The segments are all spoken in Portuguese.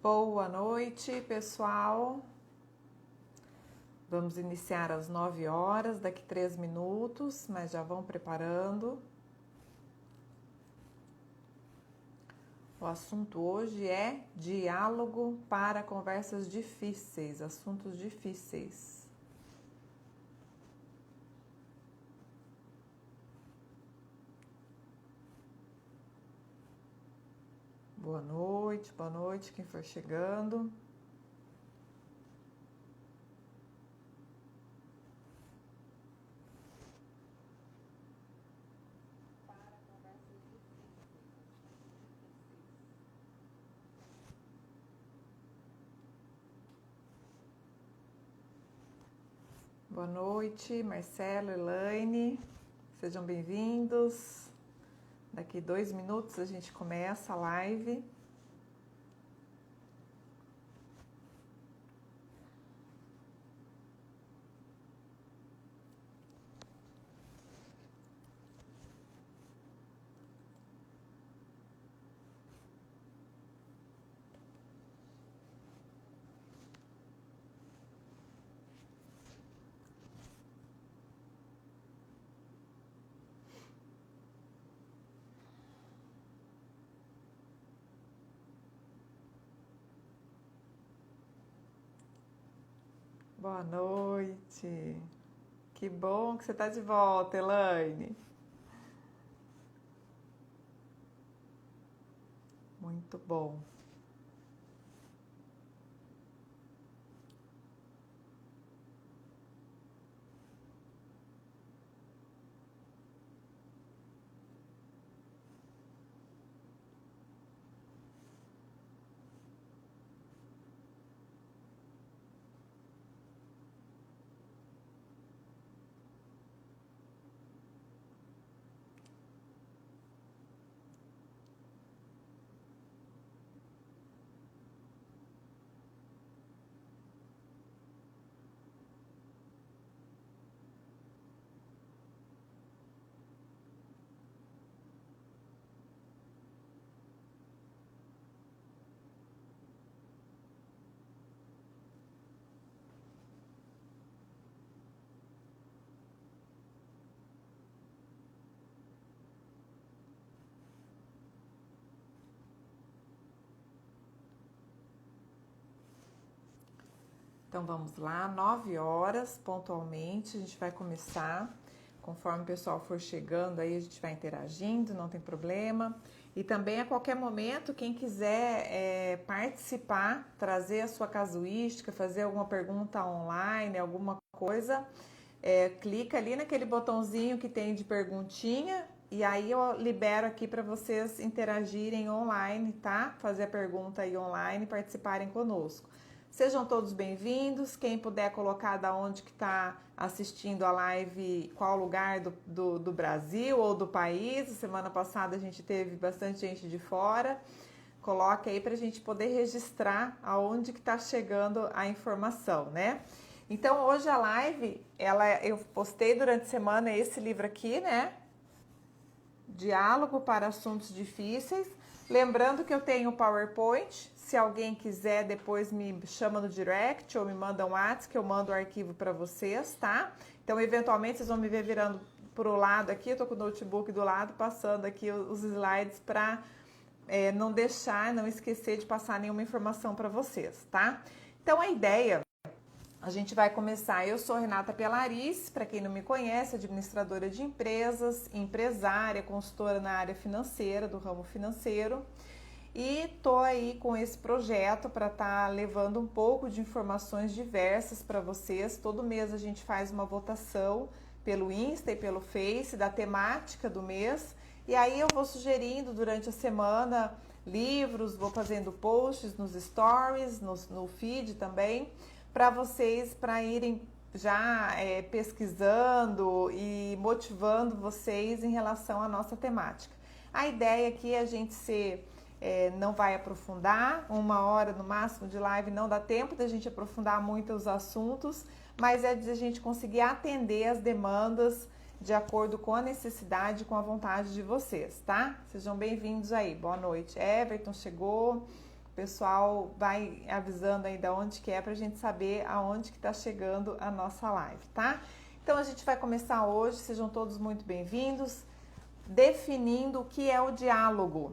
Boa noite, pessoal. Vamos iniciar às 9 horas, daqui 3 minutos, mas já vão preparando. O assunto hoje é diálogo para conversas difíceis, assuntos difíceis. Boa noite, quem for chegando. Boa noite, Marcelo, Elaine, sejam bem-vindos. Daqui 2 minutos a gente começa a live. Boa noite. Que bom que você está de volta, Elaine. Muito bom. Então vamos lá, 9 horas pontualmente, a gente vai começar. Conforme o pessoal for chegando aí, a gente vai interagindo, não tem problema. E também a qualquer momento, quem quiser participar, trazer a sua casuística, fazer alguma pergunta online, alguma coisa, clica ali naquele botãozinho que tem de perguntinha e aí eu libero aqui para vocês interagirem online, tá? Fazer a pergunta aí online e participarem conosco. Sejam todos bem-vindos, quem puder colocar da onde que está assistindo a live, qual lugar do Brasil ou do país. Semana passada a gente teve bastante gente de fora. Coloque aí para a gente poder registrar aonde que está chegando a informação, né? Então hoje a live, eu postei durante a semana esse livro aqui, né? Diálogo para assuntos difíceis. Lembrando que eu tenho o PowerPoint. Se alguém quiser, depois me chama no direct ou me manda um WhatsApp que eu mando o arquivo para vocês, tá? Então, eventualmente, vocês vão me ver virando pro lado aqui. Eu tô com o notebook do lado, passando aqui os slides para não esquecer de passar nenhuma informação para vocês, tá? Então, a ideia, a gente vai começar. Eu sou Renata Pelarice, para quem não me conhece, administradora de empresas, empresária, consultora na área financeira, do ramo financeiro. E tô aí com esse projeto para estar levando um pouco de informações diversas para vocês. Todo mês a gente faz uma votação pelo Insta e pelo Face da temática do mês. E aí eu vou sugerindo durante a semana livros, vou fazendo posts nos stories, no feed também, para vocês, para irem já pesquisando e motivando vocês em relação à nossa temática. A ideia aqui é a gente não vai aprofundar, 1 hora no máximo de live não dá tempo da gente aprofundar muito os assuntos, mas é de a gente conseguir atender as demandas de acordo com a necessidade, com a vontade de vocês, tá? Sejam bem-vindos aí, boa noite. Everton chegou, O pessoal vai avisando aí de onde que é pra gente saber aonde que tá chegando a nossa live, tá? Então a gente vai começar hoje, sejam todos muito bem-vindos, definindo o que é o diálogo.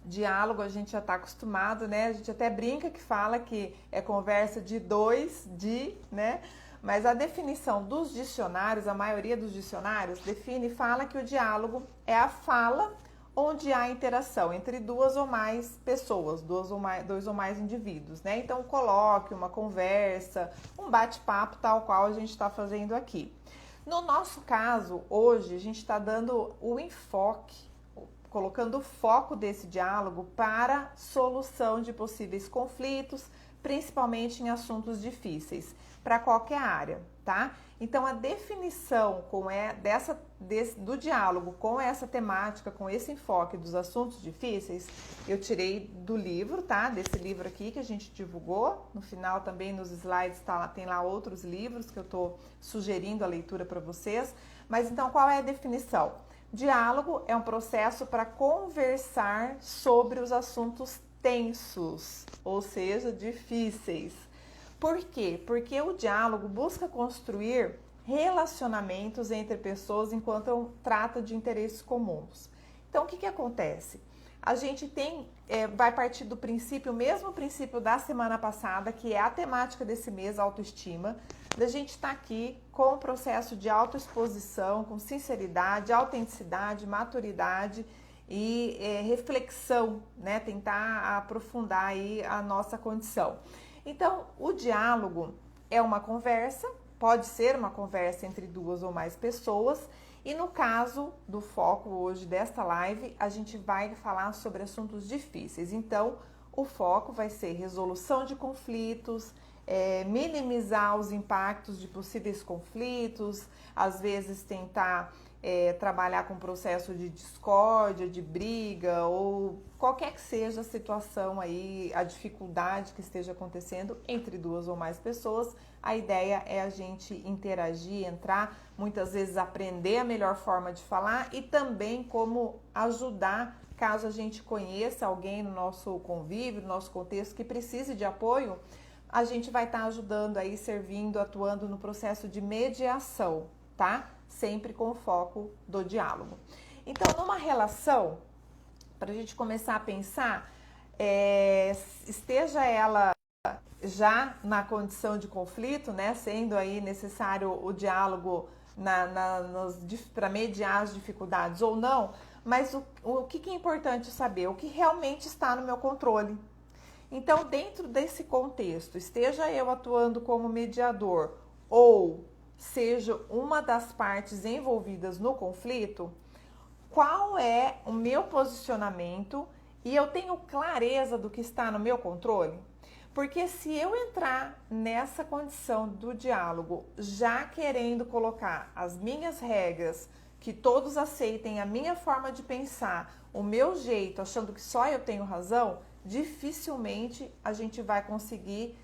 Diálogo a gente já está acostumado, né? A gente até brinca que fala que é conversa de dois, né? Mas a definição dos dicionários, a maioria dos dicionários define e fala que o diálogo é a fala onde há interação entre duas ou mais pessoas, dois ou mais indivíduos, né? Então, um colóquio, uma conversa, um bate-papo tal qual a gente está fazendo aqui. No nosso caso, hoje, a gente está dando o enfoque, colocando o foco desse diálogo para solução de possíveis conflitos, principalmente em assuntos difíceis, para qualquer área, tá? Então, a definição do diálogo com essa temática, com esse enfoque dos assuntos difíceis, eu tirei do livro, tá? Desse livro aqui que a gente divulgou. No final também nos slides tem lá outros livros que eu tô sugerindo a leitura para vocês. Mas então, qual é a definição? Diálogo é um processo para conversar sobre os assuntos tensos, ou seja, difíceis. Por quê? Porque o diálogo busca construir relacionamentos entre pessoas enquanto trata de interesses comuns. Então, o que acontece? A gente vai partir do princípio, o mesmo princípio da semana passada, que é a temática desse mês, autoestima, da gente estar aqui com o processo de autoexposição, com sinceridade, autenticidade, maturidade e reflexão, né? Tentar aprofundar aí a nossa condição. Então, o diálogo é uma conversa, pode ser uma conversa entre duas ou mais pessoas, e no caso do foco hoje desta live, a gente vai falar sobre assuntos difíceis. Então, o foco vai ser resolução de conflitos, minimizar os impactos de possíveis conflitos, às vezes tentar trabalhar com processo de discórdia, de briga ou qualquer que seja a situação aí, a dificuldade que esteja acontecendo entre duas ou mais pessoas. A ideia é a gente interagir, entrar, muitas vezes aprender a melhor forma de falar e também como ajudar caso a gente conheça alguém no nosso convívio, no nosso contexto que precise de apoio. A gente vai estar ajudando aí, servindo, atuando no processo de mediação, tá? Sempre com o foco do diálogo. Então, numa relação, para a gente começar a pensar, esteja ela já na condição de conflito, né? Sendo aí necessário o diálogo para mediar as dificuldades ou não, mas o que é importante saber? O que realmente está no meu controle. Então, dentro desse contexto, esteja eu atuando como mediador ou seja uma das partes envolvidas no conflito, qual é o meu posicionamento e eu tenho clareza do que está no meu controle? Porque se eu entrar nessa condição do diálogo já querendo colocar as minhas regras, que todos aceitem a minha forma de pensar, o meu jeito, achando que só eu tenho razão, dificilmente a gente vai conseguir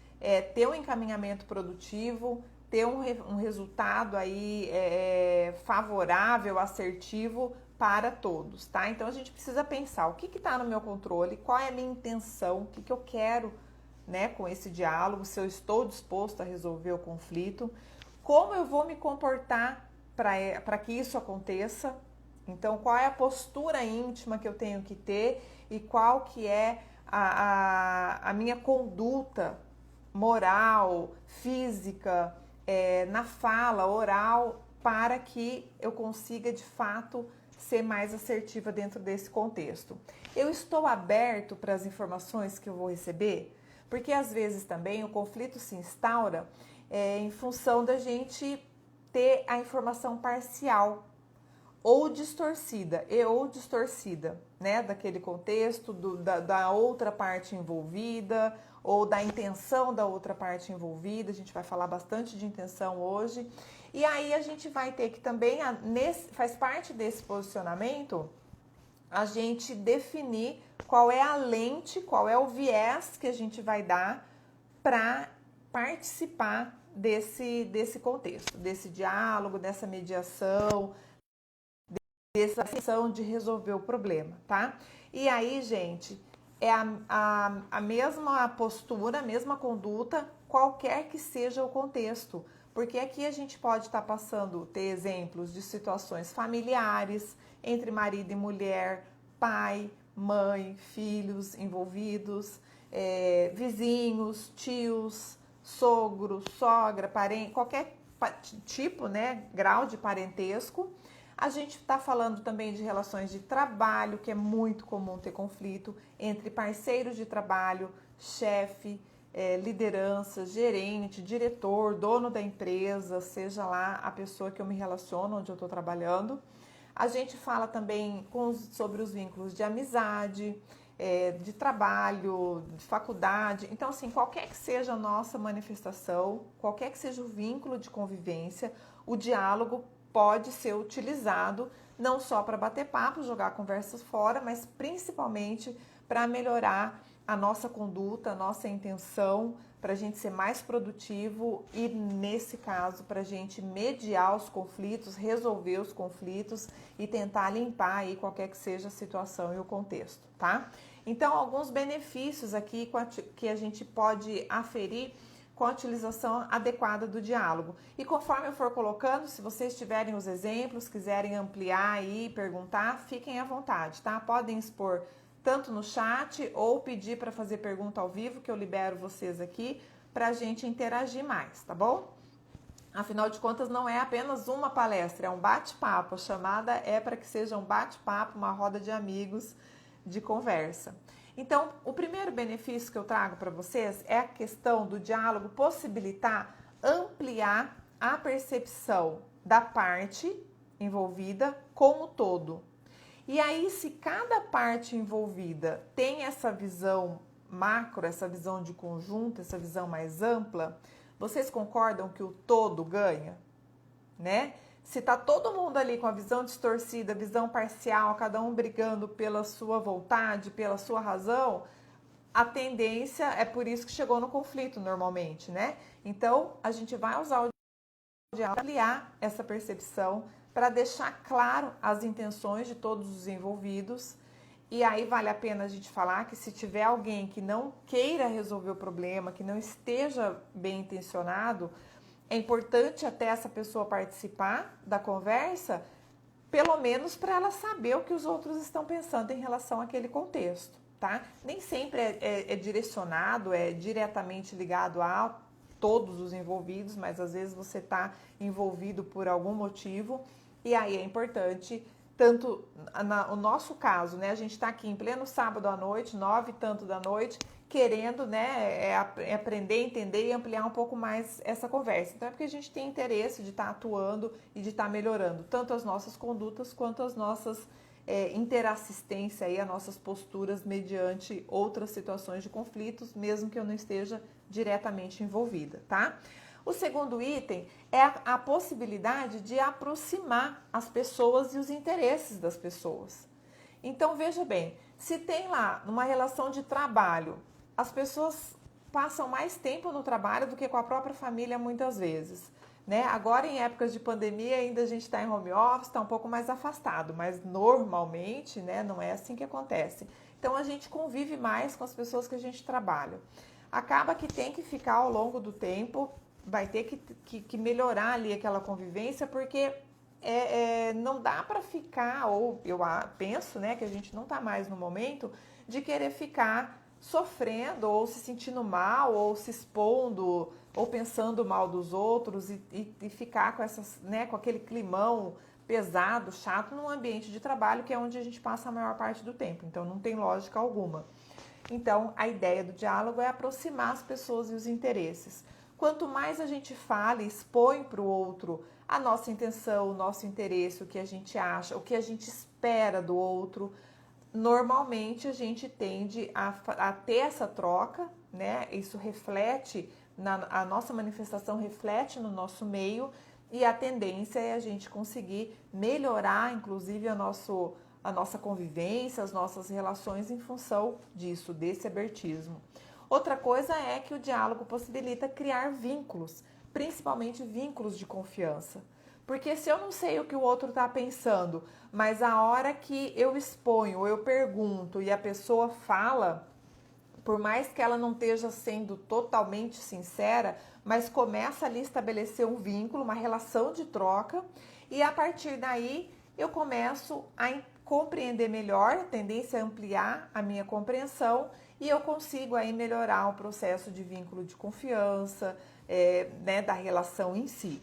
ter um encaminhamento produtivo, ter um resultado aí favorável, assertivo para todos, tá? Então a gente precisa pensar o que está no meu controle, qual é a minha intenção, o que eu quero, né, com esse diálogo, se eu estou disposto a resolver o conflito, como eu vou me comportar para que isso aconteça. Então, qual é a postura íntima que eu tenho que ter e qual que é a minha conduta moral, física, na fala, oral, para que eu consiga, de fato, ser mais assertiva dentro desse contexto. Eu estou aberto para as informações que eu vou receber? Porque, às vezes, também o conflito se instaura em função da gente ter a informação parcial ou distorcida, né, daquele contexto, da outra parte envolvida, ou da intenção da outra parte envolvida. A gente vai falar bastante de intenção hoje. E aí a gente vai ter que também, faz parte desse posicionamento, a gente definir qual é a lente, qual é o viés que a gente vai dar para participar desse contexto, desse diálogo, dessa mediação, dessa ação de resolver o problema, tá? E aí, gente, é a mesma postura, a mesma conduta, qualquer que seja o contexto. Porque aqui a gente pode estar passando, ter exemplos de situações familiares, entre marido e mulher, pai, mãe, filhos envolvidos, vizinhos, tios, sogro, sogra, parente, qualquer tipo, né, grau de parentesco. A gente está falando também de relações de trabalho, que é muito comum ter conflito entre parceiros de trabalho, chefe, liderança, gerente, diretor, dono da empresa, seja lá a pessoa que eu me relaciono, onde eu estou trabalhando. A gente fala também sobre os vínculos de amizade, de trabalho, de faculdade. Então, assim, qualquer que seja a nossa manifestação, qualquer que seja o vínculo de convivência, o diálogo pode ser utilizado não só para bater papo, jogar conversas fora, mas principalmente para melhorar a nossa conduta, a nossa intenção, para a gente ser mais produtivo e, nesse caso, para a gente mediar os conflitos, resolver os conflitos e tentar limpar aí qualquer que seja a situação e o contexto, tá? Então, alguns benefícios aqui que a gente pode aferir com a utilização adequada do diálogo. E conforme eu for colocando, se vocês tiverem os exemplos, quiserem ampliar aí, perguntar, fiquem à vontade, tá? Podem expor tanto no chat ou pedir para fazer pergunta ao vivo, que eu libero vocês aqui para a gente interagir mais, tá bom? Afinal de contas, não é apenas uma palestra, é um bate-papo. A chamada é para que seja um bate-papo, uma roda de amigos de conversa. Então, o primeiro benefício que eu trago para vocês é a questão do diálogo possibilitar ampliar a percepção da parte envolvida com o todo. E aí, se cada parte envolvida tem essa visão macro, essa visão de conjunto, essa visão mais ampla, vocês concordam que o todo ganha, né? Se tá todo mundo ali com a visão distorcida, visão parcial, cada um brigando pela sua vontade, pela sua razão, a tendência é por isso que chegou no conflito normalmente, né? Então, a gente vai usar o diálogo para ampliar essa percepção, para deixar claro as intenções de todos os envolvidos. E aí vale a pena a gente falar que se tiver alguém que não queira resolver o problema, que não esteja bem intencionado, é importante até essa pessoa participar da conversa, pelo menos para ela saber o que os outros estão pensando em relação àquele contexto, tá? Nem sempre é direcionado, é diretamente ligado a todos os envolvidos, mas às vezes você está envolvido por algum motivo, e aí é importante, tanto o nosso caso, né? A gente está aqui em pleno sábado à noite, 9 e tanto da noite, querendo, né, aprender, entender e ampliar um pouco mais essa conversa. Então é porque a gente tem interesse de estar atuando e de estar melhorando tanto as nossas condutas quanto as nossas interassistência aí, as nossas posturas mediante outras situações de conflitos, mesmo que eu não esteja diretamente envolvida, tá? O segundo item é a possibilidade de aproximar as pessoas e os interesses das pessoas. Então, veja bem, se tem lá numa relação de trabalho, as pessoas passam mais tempo no trabalho do que com a própria família muitas vezes, né? Agora, em épocas de pandemia, ainda a gente está em home office, está um pouco mais afastado, mas normalmente, né, não é assim que acontece. Então, a gente convive mais com as pessoas que a gente trabalha. Acaba que tem que ficar ao longo do tempo, vai ter que melhorar ali aquela convivência, porque não dá para ficar, ou eu penso, né, que a gente não está mais no momento de querer ficar sofrendo ou se sentindo mal ou se expondo ou pensando mal dos outros e ficar com essas, né, com aquele climão pesado, chato num ambiente de trabalho que é onde a gente passa a maior parte do tempo. Então não tem lógica alguma. Então a ideia do diálogo é aproximar as pessoas e os interesses. Quanto mais a gente fala e expõe para o outro a nossa intenção, o nosso interesse, o que a gente acha, o que a gente espera do outro, normalmente a gente tende a ter essa troca, né? Isso reflete, a nossa manifestação reflete no nosso meio e a tendência é a gente conseguir melhorar, inclusive, a nossa convivência, as nossas relações em função disso, desse abertismo. Outra coisa é que o diálogo possibilita criar vínculos, principalmente vínculos de confiança. Porque se eu não sei o que o outro está pensando, mas a hora que eu exponho, ou eu pergunto e a pessoa fala, por mais que ela não esteja sendo totalmente sincera, mas começa ali a estabelecer um vínculo, uma relação de troca, e a partir daí eu começo a compreender melhor, a tendência a ampliar a minha compreensão, e eu consigo aí melhorar o processo de vínculo de confiança, né, da relação em si.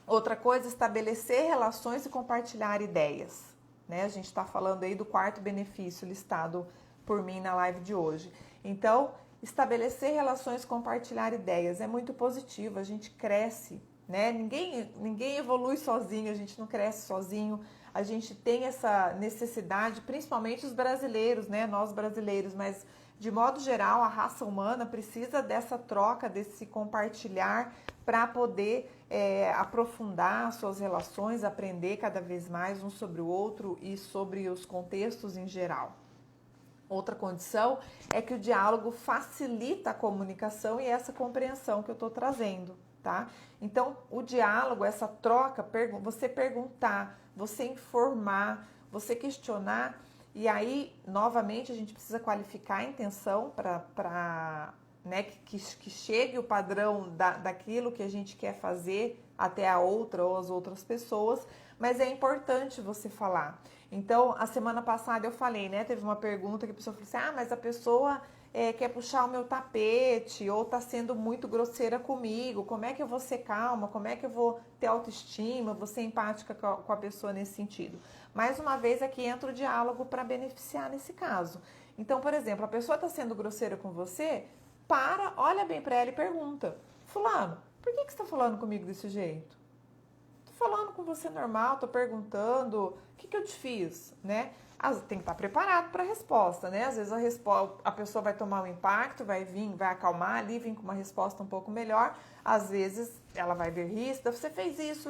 Outra coisa, estabelecer relações e compartilhar ideias, né? A gente está falando aí do quarto benefício listado por mim na live de hoje. Então, estabelecer relações, compartilhar ideias é muito positivo, a gente cresce, né? Ninguém evolui sozinho, a gente não cresce sozinho, a gente tem essa necessidade, principalmente os brasileiros, né? Nós brasileiros, mas de modo geral a raça humana precisa dessa troca, desse compartilhar para poder aprofundar suas relações, aprender cada vez mais um sobre o outro e sobre os contextos em geral. Outra condição é que o diálogo facilita a comunicação e essa compreensão que eu estou trazendo, tá? Então, o diálogo, essa troca, você perguntar, você informar, você questionar, e aí, novamente, a gente precisa qualificar a intenção para né, que chegue o padrão daquilo que a gente quer fazer até a outra ou as outras pessoas, mas é importante você falar. Então, a semana passada eu falei, né? Teve uma pergunta que a pessoa falou assim: mas a pessoa quer puxar o meu tapete ou tá sendo muito grosseira comigo, como é que eu vou ser calma, como é que eu vou ter autoestima, vou ser empática com a pessoa nesse sentido. Mais uma vez aqui entra o diálogo para beneficiar nesse caso. Então, por exemplo, a pessoa está sendo grosseira com você, olha bem para ela e pergunta: fulano, por que você está falando comigo desse jeito? Falando com você normal, tô perguntando o que eu te fiz, né? Tem que estar preparado para a resposta, né? Às vezes a pessoa vai tomar um impacto, vai acalmar ali, vir com uma resposta um pouco melhor. Às vezes ela vai vir ríspida, você fez isso.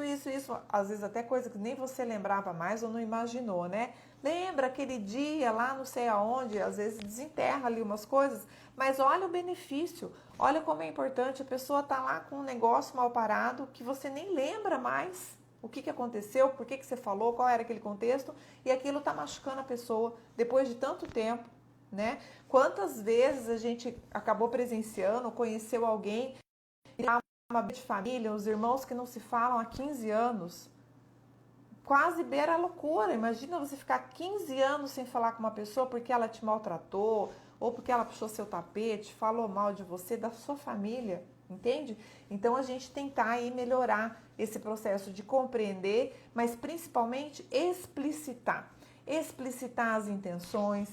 Às vezes até coisa que nem você lembrava mais ou não imaginou, né? Lembra aquele dia lá não sei aonde, às vezes desenterra ali umas coisas, mas olha o benefício, olha como é importante, a pessoa tá lá com um negócio mal parado que você nem lembra mais. O que aconteceu, por que você falou, qual era aquele contexto, e aquilo está machucando a pessoa depois de tanto tempo, né? Quantas vezes a gente acabou presenciando, conheceu alguém, uma de família, os irmãos que não se falam há 15 anos, quase beira a loucura. Imagina você ficar 15 anos sem falar com uma pessoa porque ela te maltratou, ou porque ela puxou seu tapete, falou mal de você, da sua família. Entende? Então a gente tentar aí melhorar esse processo de compreender, mas principalmente explicitar as intenções,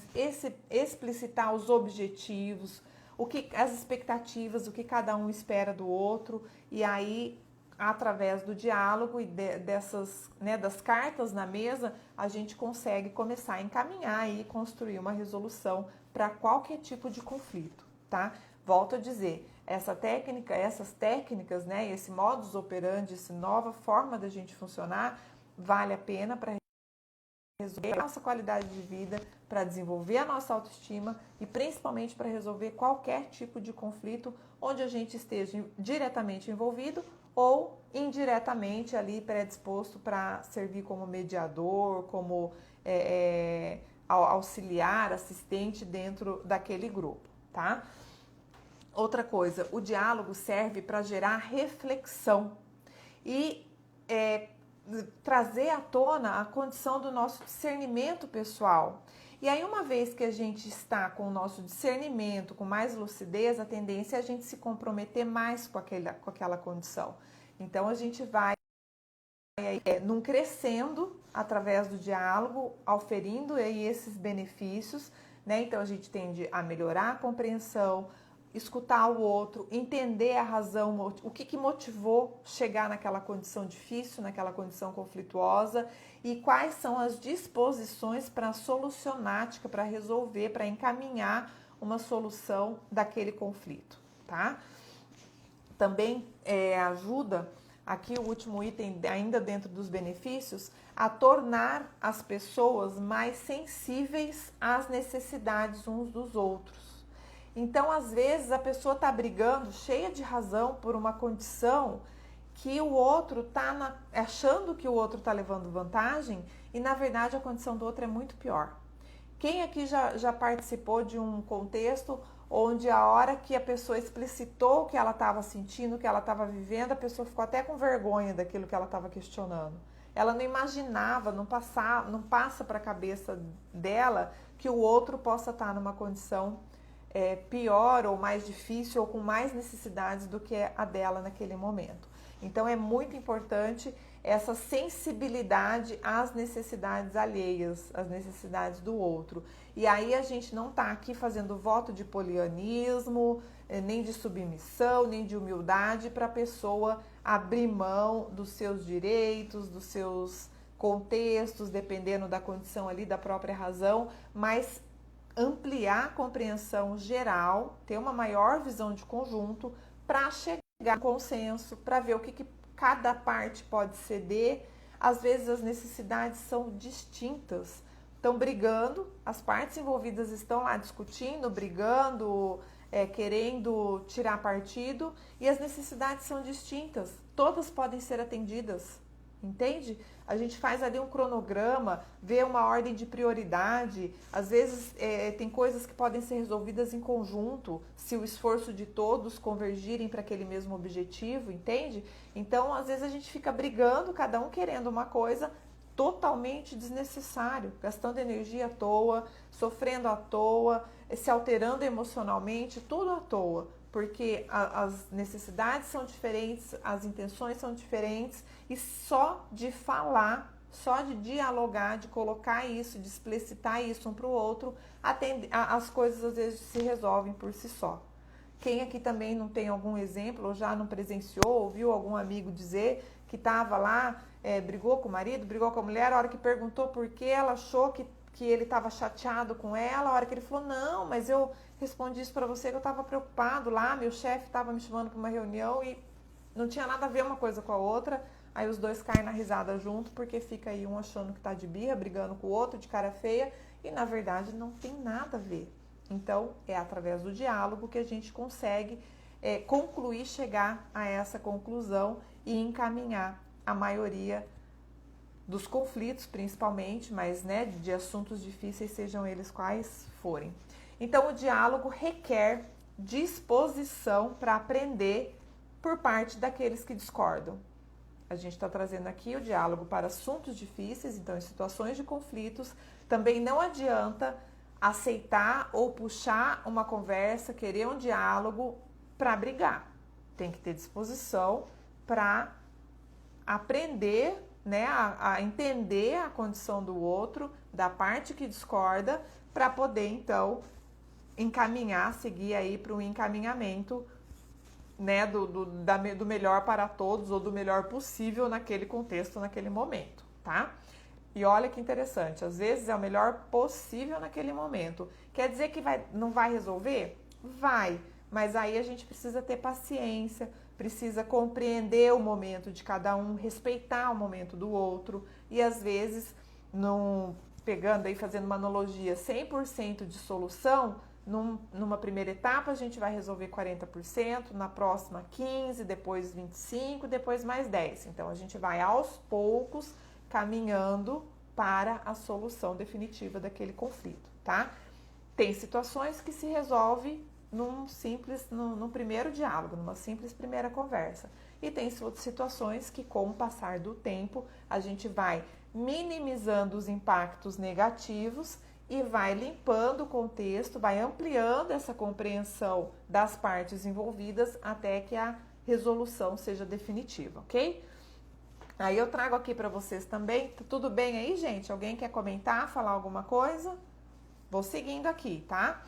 explicitar os objetivos, as expectativas, o que cada um espera do outro, e aí através do diálogo e das cartas na mesa, a gente consegue começar a encaminhar e construir uma resolução para qualquer tipo de conflito, tá? Volto a dizer, essas técnicas, né, esse modus operandi, essa nova forma da gente funcionar, vale a pena para resolver a nossa qualidade de vida, para desenvolver a nossa autoestima e principalmente para resolver qualquer tipo de conflito onde a gente esteja diretamente envolvido ou indiretamente ali predisposto para servir como mediador, como auxiliar, assistente dentro daquele grupo, tá? Outra coisa, o diálogo serve para gerar reflexão e trazer à tona a condição do nosso discernimento pessoal. E aí, uma vez que a gente está com o nosso discernimento, com mais lucidez, a tendência é a gente se comprometer mais com aquela condição. Então, a gente vai num crescendo através do diálogo, auferindo aí esses benefícios, né? Então, a gente tende a melhorar a compreensão, escutar o outro, entender a razão, o que motivou chegar naquela condição difícil, naquela condição conflituosa e quais são as disposições para solucionática, para resolver, para encaminhar uma solução daquele conflito, tá? Também ajuda, aqui o último item, ainda dentro dos benefícios, a tornar as pessoas mais sensíveis às necessidades uns dos outros. Então, às vezes, a pessoa está brigando, cheia de razão, por uma condição que o outro tá achando que o outro tá levando vantagem e na verdade a condição do outro é muito pior. Quem aqui já participou de um contexto onde a hora que a pessoa explicitou o que ela estava sentindo, o que ela estava vivendo, a pessoa ficou até com vergonha daquilo que ela estava questionando. Ela não imaginava, não passa para a cabeça dela que o outro possa estar numa condição pior ou mais difícil ou com mais necessidades do que a dela naquele momento. Então é muito importante essa sensibilidade às necessidades alheias, às necessidades do outro. E aí a gente não está aqui fazendo voto de polianismo, nem de submissão, nem de humildade para a pessoa abrir mão dos seus direitos, dos seus contextos, dependendo da condição ali, da própria razão, mas ampliar a compreensão geral, ter uma maior visão de conjunto para chegar a um consenso, para ver o que cada parte pode ceder. Às vezes as necessidades são distintas, estão brigando, as partes envolvidas estão lá discutindo, brigando, querendo tirar partido, e as necessidades são distintas, todas podem ser atendidas, entende? A gente faz ali um cronograma, vê uma ordem de prioridade, às vezes tem coisas que podem ser resolvidas em conjunto, se o esforço de todos convergirem para aquele mesmo objetivo, entende? Então, às vezes a gente fica brigando, cada um querendo uma coisa totalmente desnecessário, gastando energia à toa, sofrendo à toa, se alterando emocionalmente, tudo à toa, porque as necessidades são diferentes, as intenções são diferentes, e só de falar, só de dialogar, de colocar isso, de explicitar isso um para o outro, as coisas às vezes se resolvem por si só. Quem aqui também não tem algum exemplo, ou já não presenciou, ouviu algum amigo dizer que estava lá, brigou com o marido, brigou com a mulher, a hora que perguntou por que ela achou que ele estava chateado com ela, a hora que ele falou, não, mas eu respondi isso para você que eu estava preocupado lá, meu chefe estava me chamando para uma reunião e não tinha nada a ver uma coisa com a outra, aí os dois caem na risada junto, porque fica aí um achando que tá de birra, brigando com o outro, de cara feia, e na verdade não tem nada a ver. Então, é através do diálogo que a gente consegue concluir, chegar a essa conclusão e encaminhar a maioria dos conflitos, principalmente, mas de assuntos difíceis, sejam eles quais forem. Então, o diálogo requer disposição para aprender por parte daqueles que discordam. A gente está trazendo aqui o diálogo para assuntos difíceis, então, em situações de conflitos, também não adianta aceitar ou puxar uma conversa, querer um diálogo para brigar. Tem que ter disposição para aprender, a entender a condição do outro, da parte que discorda, para poder, então, encaminhar, seguir aí para o encaminhamento, do melhor para todos, ou do melhor possível naquele contexto, naquele momento, tá? E olha que interessante, às vezes é o melhor possível naquele momento. Quer dizer que não vai resolver? Vai, mas aí a gente precisa ter paciência, precisa compreender o momento de cada um, respeitar o momento do outro e às vezes, pegando aí, fazendo uma analogia, 100% de solução, numa primeira etapa a gente vai resolver 40%, na próxima 15%, depois 25%, depois mais 10%. Então a gente vai aos poucos caminhando para a solução definitiva daquele conflito, tá? Tem situações que se resolve num primeiro diálogo, numa simples primeira conversa. E tem situações que, com o passar do tempo, a gente vai minimizando os impactos negativos e vai limpando o contexto, vai ampliando essa compreensão das partes envolvidas até que a resolução seja definitiva, ok? Aí eu trago aqui para vocês também, tá tudo bem aí, gente? Alguém quer comentar, falar alguma coisa? Vou seguindo aqui, tá?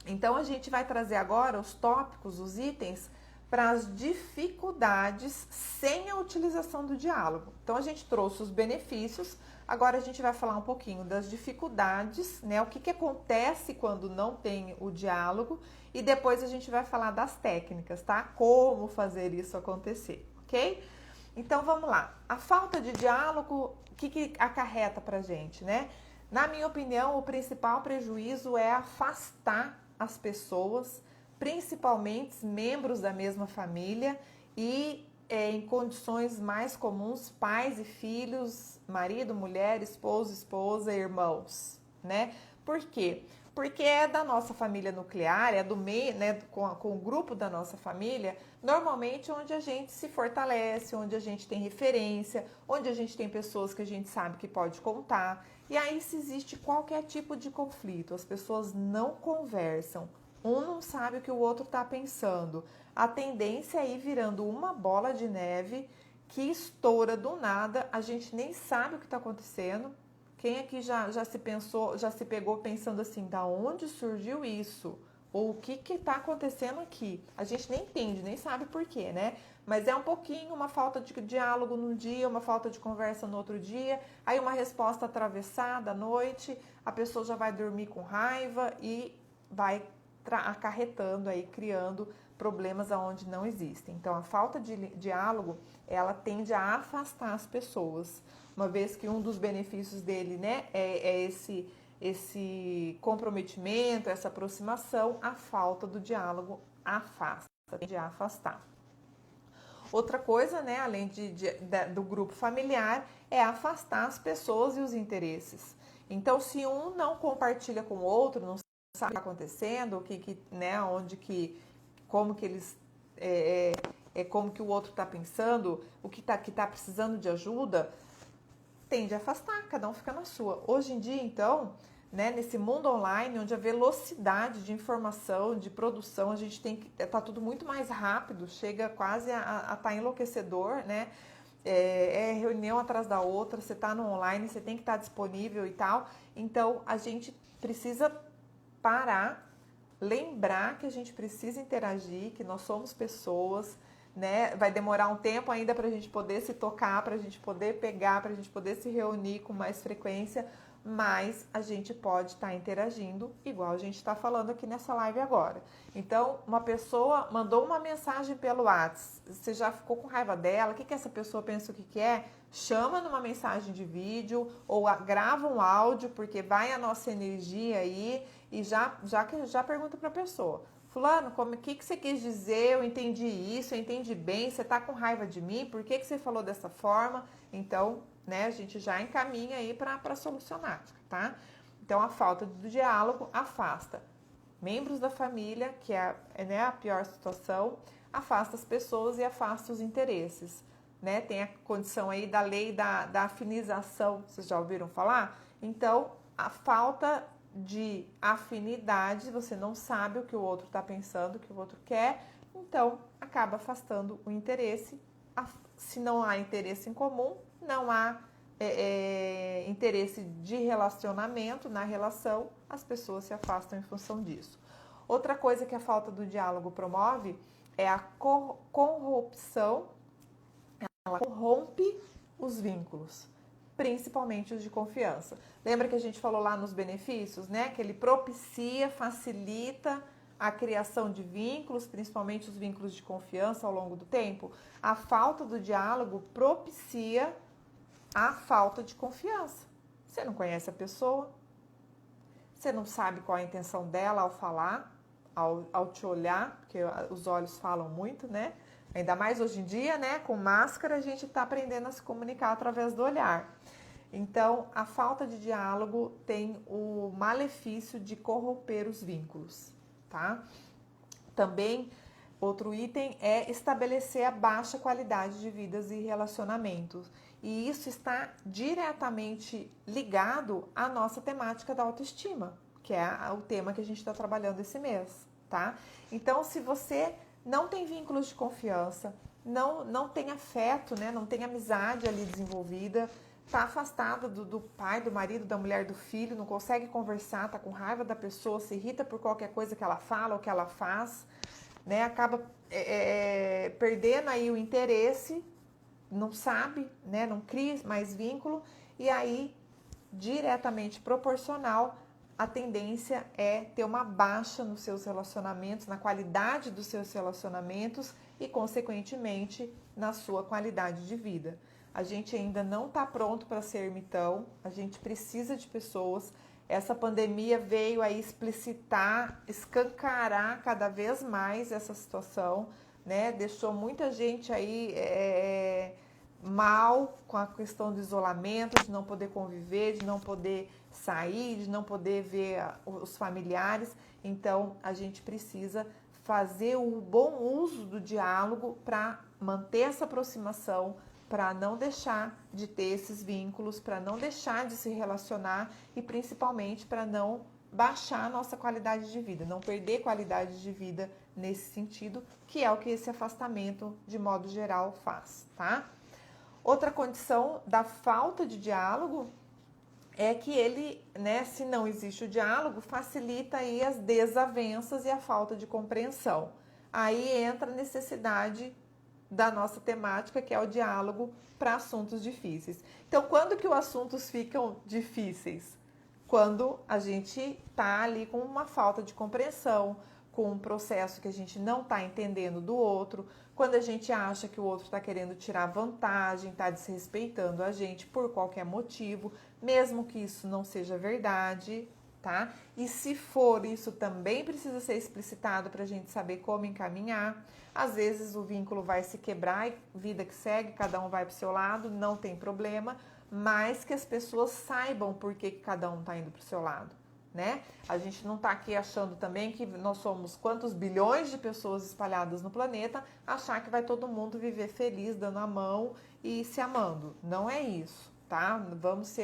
Então, a gente vai trazer agora os tópicos, os itens, para as dificuldades sem a utilização do diálogo. Então, a gente trouxe os benefícios, agora a gente vai falar um pouquinho das dificuldades, o que acontece quando não tem o diálogo, e depois a gente vai falar das técnicas, tá? Como fazer isso acontecer, ok? Então, vamos lá. A falta de diálogo, o que acarreta pra gente, Na minha opinião, o principal prejuízo é afastar as pessoas, principalmente membros da mesma família, e em condições mais comuns, pais e filhos, marido, mulher, esposo, esposa, irmãos, né? Por quê? Porque é da nossa família nuclear, é do meio, né, com o grupo da nossa família, normalmente onde a gente se fortalece, onde a gente tem referência, onde a gente tem pessoas que a gente sabe que pode contar. E aí, se existe qualquer tipo de conflito, as pessoas não conversam, um não sabe o que o outro está pensando, a tendência é ir virando uma bola de neve que estoura do nada, a gente nem sabe o que está acontecendo. Quem aqui já se pensou, já se pegou pensando assim, da onde surgiu isso? Ou o que está acontecendo aqui? A gente nem entende, nem sabe por quê, né? Mas é um pouquinho uma falta de diálogo num dia, uma falta de conversa no outro dia, aí uma resposta atravessada à noite, a pessoa já vai dormir com raiva e vai acarretando aí, criando problemas aonde não existem. Então, a falta de diálogo, ela tende a afastar as pessoas, uma vez que um dos benefícios dele, né, é esse comprometimento, essa aproximação, a falta do diálogo afasta, tende a afastar. Outra coisa, né, além do grupo familiar, é afastar as pessoas e os interesses. Então, se um não compartilha com o outro, não sabe o que está acontecendo, né, como que eles, como que o outro está pensando, o que tá precisando de ajuda, tende a afastar, cada um fica na sua. Hoje em dia, então, né, nesse mundo online, onde a velocidade de informação, de produção, a gente tá tudo muito mais rápido, chega quase a estar enlouquecedor, né? É reunião atrás da outra, você está no online, você tem que estar disponível e tal. Então, a gente precisa parar, lembrar que a gente precisa interagir, que nós somos pessoas, né? Vai demorar um tempo ainda para a gente poder se tocar, para a gente poder pegar, para a gente poder se reunir com mais frequência, mas a gente pode estar interagindo igual a gente está falando aqui nessa live agora. Então, uma pessoa mandou uma mensagem pelo WhatsApp, você já ficou com raiva dela, o que essa pessoa pensa, o que é? Chama numa mensagem de vídeo ou grava um áudio, porque vai a nossa energia aí e já pergunta para a pessoa. Fulano, o que você quis dizer? Eu entendi isso, eu entendi bem, você tá com raiva de mim, por que você falou dessa forma? Então, né, a gente já encaminha aí para solucionar, tá? Então, a falta do diálogo afasta membros da família, que né, a pior situação, afasta as pessoas e afasta os interesses, né? Tem a condição aí da lei da afinização, vocês já ouviram falar? Então, a falta de afinidade, você não sabe o que o outro está pensando, o que o outro quer, então acaba afastando o interesse. Se não há interesse em comum, não há interesse de relacionamento na relação, as pessoas se afastam em função disso. Outra coisa que a falta do diálogo promove é a corrupção, ela corrompe os vínculos, principalmente os de confiança. Lembra que a gente falou lá nos benefícios, né? Que ele propicia, facilita a criação de vínculos, principalmente os vínculos de confiança ao longo do tempo. A falta do diálogo propicia a falta de confiança. Você não conhece a pessoa, você não sabe qual é a intenção dela ao falar, ao te olhar, porque os olhos falam muito, né? Ainda mais hoje em dia, né? Com máscara, a gente está aprendendo a se comunicar através do olhar. Então, a falta de diálogo tem o malefício de corromper os vínculos, tá? Também, outro item é estabelecer a baixa qualidade de vidas e relacionamentos. E isso está diretamente ligado à nossa temática da autoestima, que é o tema que a gente está trabalhando esse mês, tá? Então, se você não tem vínculos de confiança, não tem afeto, né? Não tem amizade ali desenvolvida, tá afastada do pai, do marido, da mulher, do filho, não consegue conversar, tá com raiva da pessoa, se irrita por qualquer coisa que ela fala ou que ela faz, né? Acaba perdendo aí o interesse, não sabe, né? Não cria mais vínculo e aí, diretamente proporcional, a tendência é ter uma baixa nos seus relacionamentos, na qualidade dos seus relacionamentos e, consequentemente, na sua qualidade de vida. A gente ainda não está pronto para ser ermitão, a gente precisa de pessoas. Essa pandemia veio a explicitar, escancarar cada vez mais essa situação, né? Deixou muita gente aí mal com a questão do isolamento, de não poder conviver, de não poder sair, de não poder ver os familiares. Então, a gente precisa fazer o bom uso do diálogo para manter essa aproximação, para não deixar de ter esses vínculos, para não deixar de se relacionar e principalmente para não baixar a nossa qualidade de vida, não perder qualidade de vida nesse sentido, que é o que esse afastamento, de modo geral, faz, tá? Outra condição da falta de diálogo é que ele, né, se não existe o diálogo, facilita aí as desavenças e a falta de compreensão. Aí entra a necessidade da nossa temática, que é o diálogo para assuntos difíceis. Então, quando que os assuntos ficam difíceis? Quando a gente tá ali com uma falta de compreensão, com um processo que a gente não está entendendo do outro, quando a gente acha que o outro está querendo tirar vantagem, está desrespeitando a gente por qualquer motivo, mesmo que isso não seja verdade, tá? E se for, isso também precisa ser explicitado para a gente saber como encaminhar. Às vezes o vínculo vai se quebrar e vida que segue, cada um vai para o seu lado, não tem problema, mas que as pessoas saibam por que cada um está indo para o seu lado, né? A gente não está aqui achando também que nós somos quantos bilhões de pessoas espalhadas no planeta, achar que vai todo mundo viver feliz, dando a mão e se amando. Não é isso, tá? Vamos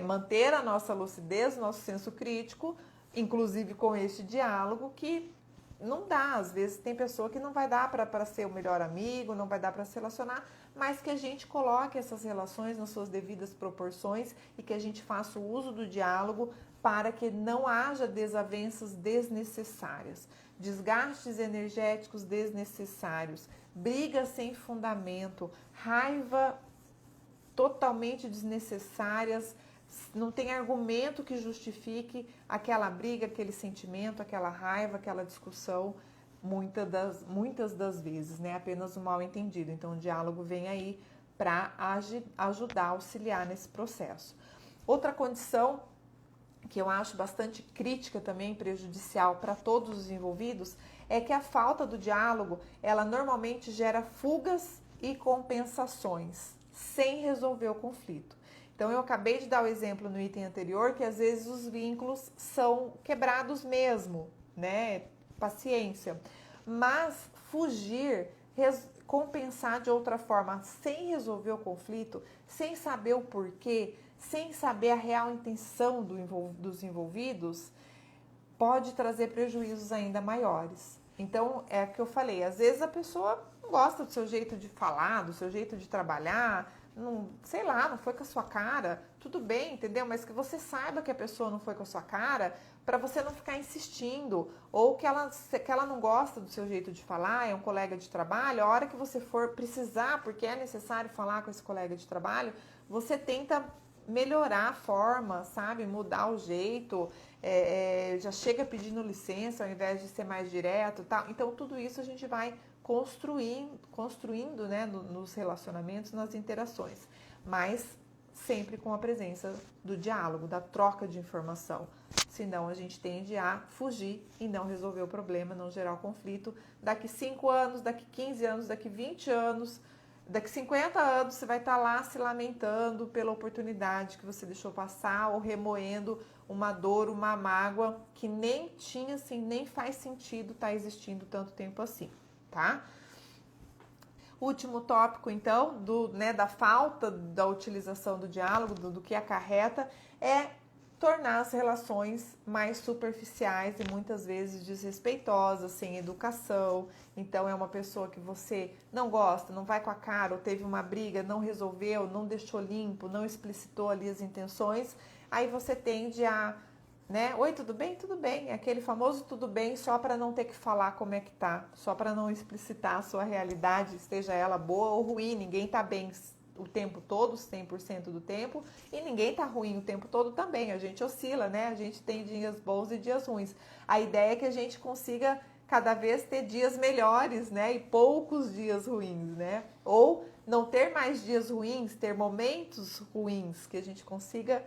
manter a nossa lucidez, nosso senso crítico, inclusive com este diálogo que não dá, às vezes tem pessoa que não vai dar para ser o melhor amigo, não vai dar para se relacionar, mas que a gente coloque essas relações nas suas devidas proporções e que a gente faça o uso do diálogo para que não haja desavenças desnecessárias, desgastes energéticos desnecessários, brigas sem fundamento, raiva totalmente desnecessárias. Não tem argumento que justifique aquela briga, aquele sentimento, aquela raiva, aquela discussão, muitas das vezes, né? Apenas um mal entendido. Então, o diálogo vem aí para ajudar, auxiliar nesse processo. Outra condição que eu acho bastante crítica também, prejudicial para todos os envolvidos, é que a falta do diálogo, ela normalmente gera fugas e compensações, sem resolver o conflito. Então, eu acabei de dar o exemplo no item anterior, que às vezes os vínculos são quebrados mesmo, né? Paciência. Mas fugir, compensar de outra forma, sem resolver o conflito, sem saber o porquê, sem saber a real intenção dos envolvidos, pode trazer prejuízos ainda maiores. Então, é o que eu falei, às vezes a pessoa não gosta do seu jeito de falar, do seu jeito de trabalhar, não, sei lá, não foi com a sua cara, tudo bem, entendeu? Mas que você saiba que a pessoa não foi com a sua cara, para você não ficar insistindo, ou que ela não gosta do seu jeito de falar, é um colega de trabalho, a hora que você for precisar, porque é necessário falar com esse colega de trabalho, você tenta melhorar a forma, sabe? Mudar o jeito, já chega pedindo licença ao invés de ser mais direto, tal. Então, tudo isso a gente vai construindo, né, nos relacionamentos, nas interações, mas sempre com a presença do diálogo, da troca de informação. Senão a gente tende a fugir e não resolver o problema, não gerar o conflito. Daqui 5 anos, daqui 15 anos, daqui 20 anos, daqui 50 anos você vai estar lá se lamentando pela oportunidade que você deixou passar ou remoendo uma dor, uma mágoa que nem tinha, assim, nem faz sentido estar existindo tanto tempo assim, tá? Último tópico, então, da falta da utilização do diálogo, do que acarreta, é tornar as relações mais superficiais e muitas vezes desrespeitosas, sem educação. Então, é uma pessoa que você não gosta, não vai com a cara, ou teve uma briga, não resolveu, não deixou limpo, não explicitou ali as intenções, aí você tende a, né? Oi, tudo bem? Tudo bem. Aquele famoso tudo bem só para não ter que falar como é que tá, só para não explicitar a sua realidade, seja ela boa ou ruim. Ninguém tá bem o tempo todo, 100% do tempo, e ninguém tá ruim o tempo todo também. A gente oscila, né? A gente tem dias bons e dias ruins. A ideia é que a gente consiga cada vez ter dias melhores, né? E poucos dias ruins, né? Ou não ter mais dias ruins, ter momentos ruins, que a gente consiga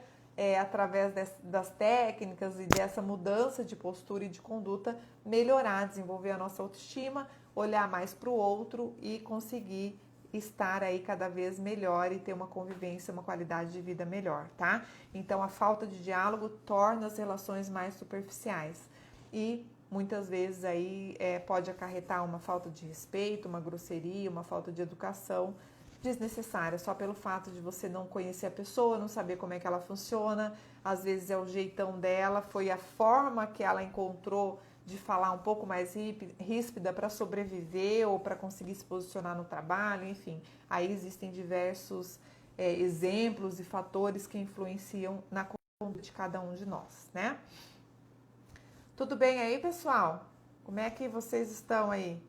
através das técnicas e dessa mudança de postura e de conduta, melhorar, desenvolver a nossa autoestima, olhar mais para o outro e conseguir estar aí cada vez melhor e ter uma convivência, uma qualidade de vida melhor, tá? Então, a falta de diálogo torna as relações mais superficiais e muitas vezes aí pode acarretar uma falta de respeito, uma grosseria, uma falta de educação desnecessária, só pelo fato de você não conhecer a pessoa, não saber como é que ela funciona, às vezes é o jeitão dela, foi a forma que ela encontrou de falar um pouco mais ríspida para sobreviver ou para conseguir se posicionar no trabalho, enfim. Aí existem diversos exemplos e fatores que influenciam na conduta de cada um de nós, né? Tudo bem aí, pessoal? Como é que vocês estão aí?